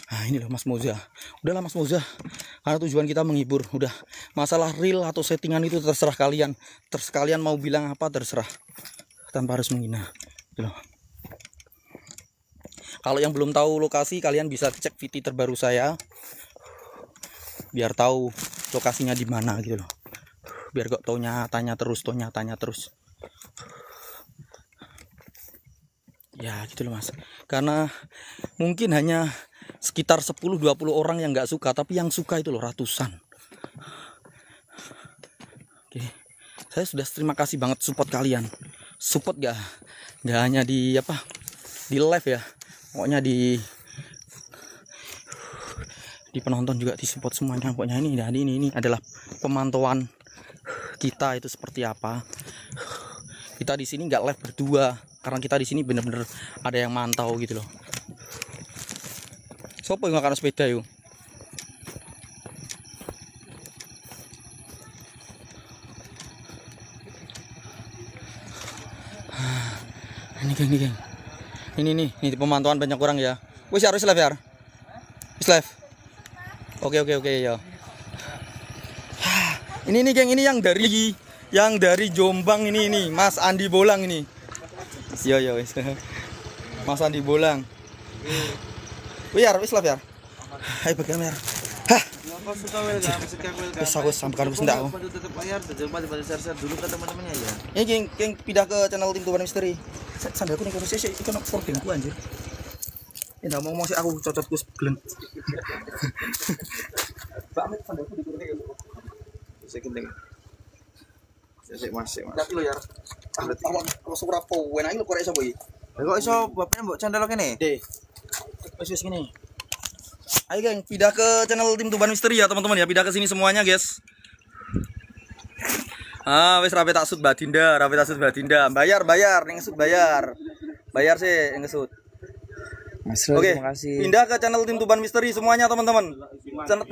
[SPEAKER 4] Nah ini loh Mas Moza. Udahlah Mas Moza, karena tujuan kita menghibur. Udah, masalah real atau settingan itu terserah kalian. Terus kalian mau bilang apa terserah, tanpa harus menghina gitu loh. Kalau yang belum tahu lokasi, kalian bisa cek VT terbaru saya biar tahu lokasinya di mana gitu loh. Biar kok tanya terus. Ya gitu loh Mas. Karena mungkin hanya sekitar 10-20 orang yang nggak suka, tapi yang suka itu loh ratusan. Oke. Saya sudah terima kasih banget support kalian. Support nggak hanya di live ya. Pokoknya di penonton juga disupport semuanya. Pokoknya ini adalah pemantauan kita itu seperti apa. Kita di sini nggak live berdua, karena kita di sini bener-bener ada yang mantau gitu loh. Sopo yang akan sepeda yuk? Ini geng. Ini pemantauan banyak orang ya. Wis harus live ya. Wis live. Oke ya. Ini geng, ini yang dari Jombang ini Mas Andi Bolang ini. Yo wis. Mas Andi Bolang. Wis live ya. Hai bagian ya. Hah. Wis aku sampaikan sendak aku.
[SPEAKER 2] Tetap layar, share dulu ke teman-temannya ya.
[SPEAKER 4] Ini geng pindah ke channel Tim Tuban Misteri. Sandalku nih kalau sih ikan forkingku anjir. Nggak mau sih aku cocotku sebelen. Banget sandalku dikurang.
[SPEAKER 2] Sekenting. Masih.
[SPEAKER 4] Tapi lo ya. Awak surapo, enak lo korek sapa iki?
[SPEAKER 2] Kok iso bapaknya mbok candal kene?
[SPEAKER 4] Wis gini. Ayo geng, pindah ke channel Tim Tuban Misteri ya teman-teman ya. Pindah ke sini semuanya guys. Wis rapi tak sud Batinda. Bayar, ning sud bayar. Bayar sih ning sud. Oke, terima kasih. Pindah ke channel Tim Tuban Misteri semuanya teman-teman. Channel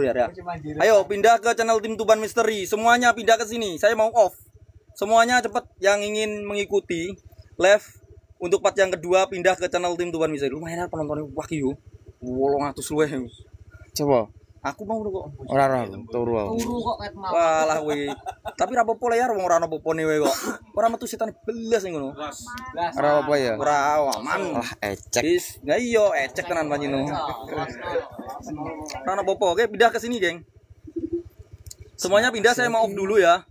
[SPEAKER 4] ya. Ayo pindah ke channel Tim Tuban Misteri. Semuanya pindah ke sini. Saya mau off. Semuanya cepat yang ingin mengikuti live untuk part yang kedua pindah ke channel Tim Tuban Misteri. Lumayan penontonnya wah kiyo. 800 luwih.
[SPEAKER 2] Coba.
[SPEAKER 4] Aku mau kok.
[SPEAKER 1] Ora turu aku.
[SPEAKER 2] Turu kok ket mau.
[SPEAKER 4] Walah we. Tapi ra apa-apa ya wong ora ono apa-apane we kok. Ora metu setan belas ngono.
[SPEAKER 1] Ora apa ya?
[SPEAKER 4] Ora aman.
[SPEAKER 1] Lah ecek.
[SPEAKER 4] Wis, enggak iya ecek tenan panjenengan. Ora ono apa-apa. Oke, pindah ke sini, geng. Semuanya pindah, saya mau off dulu ya.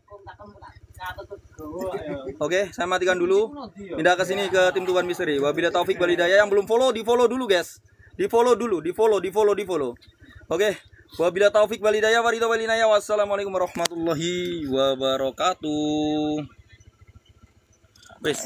[SPEAKER 4] Oke, saya matikan dulu. Pindah ke sini ke tim Tuban Misteri. Wabillahi taufik wal hidayah. Yang belum follow, di-follow dulu, guys. Di-follow dulu, di-follow. Oke. Wabillahi taufik wal hidayah. Wassalamualaikum warahmatullahi wabarakatuh. Wes.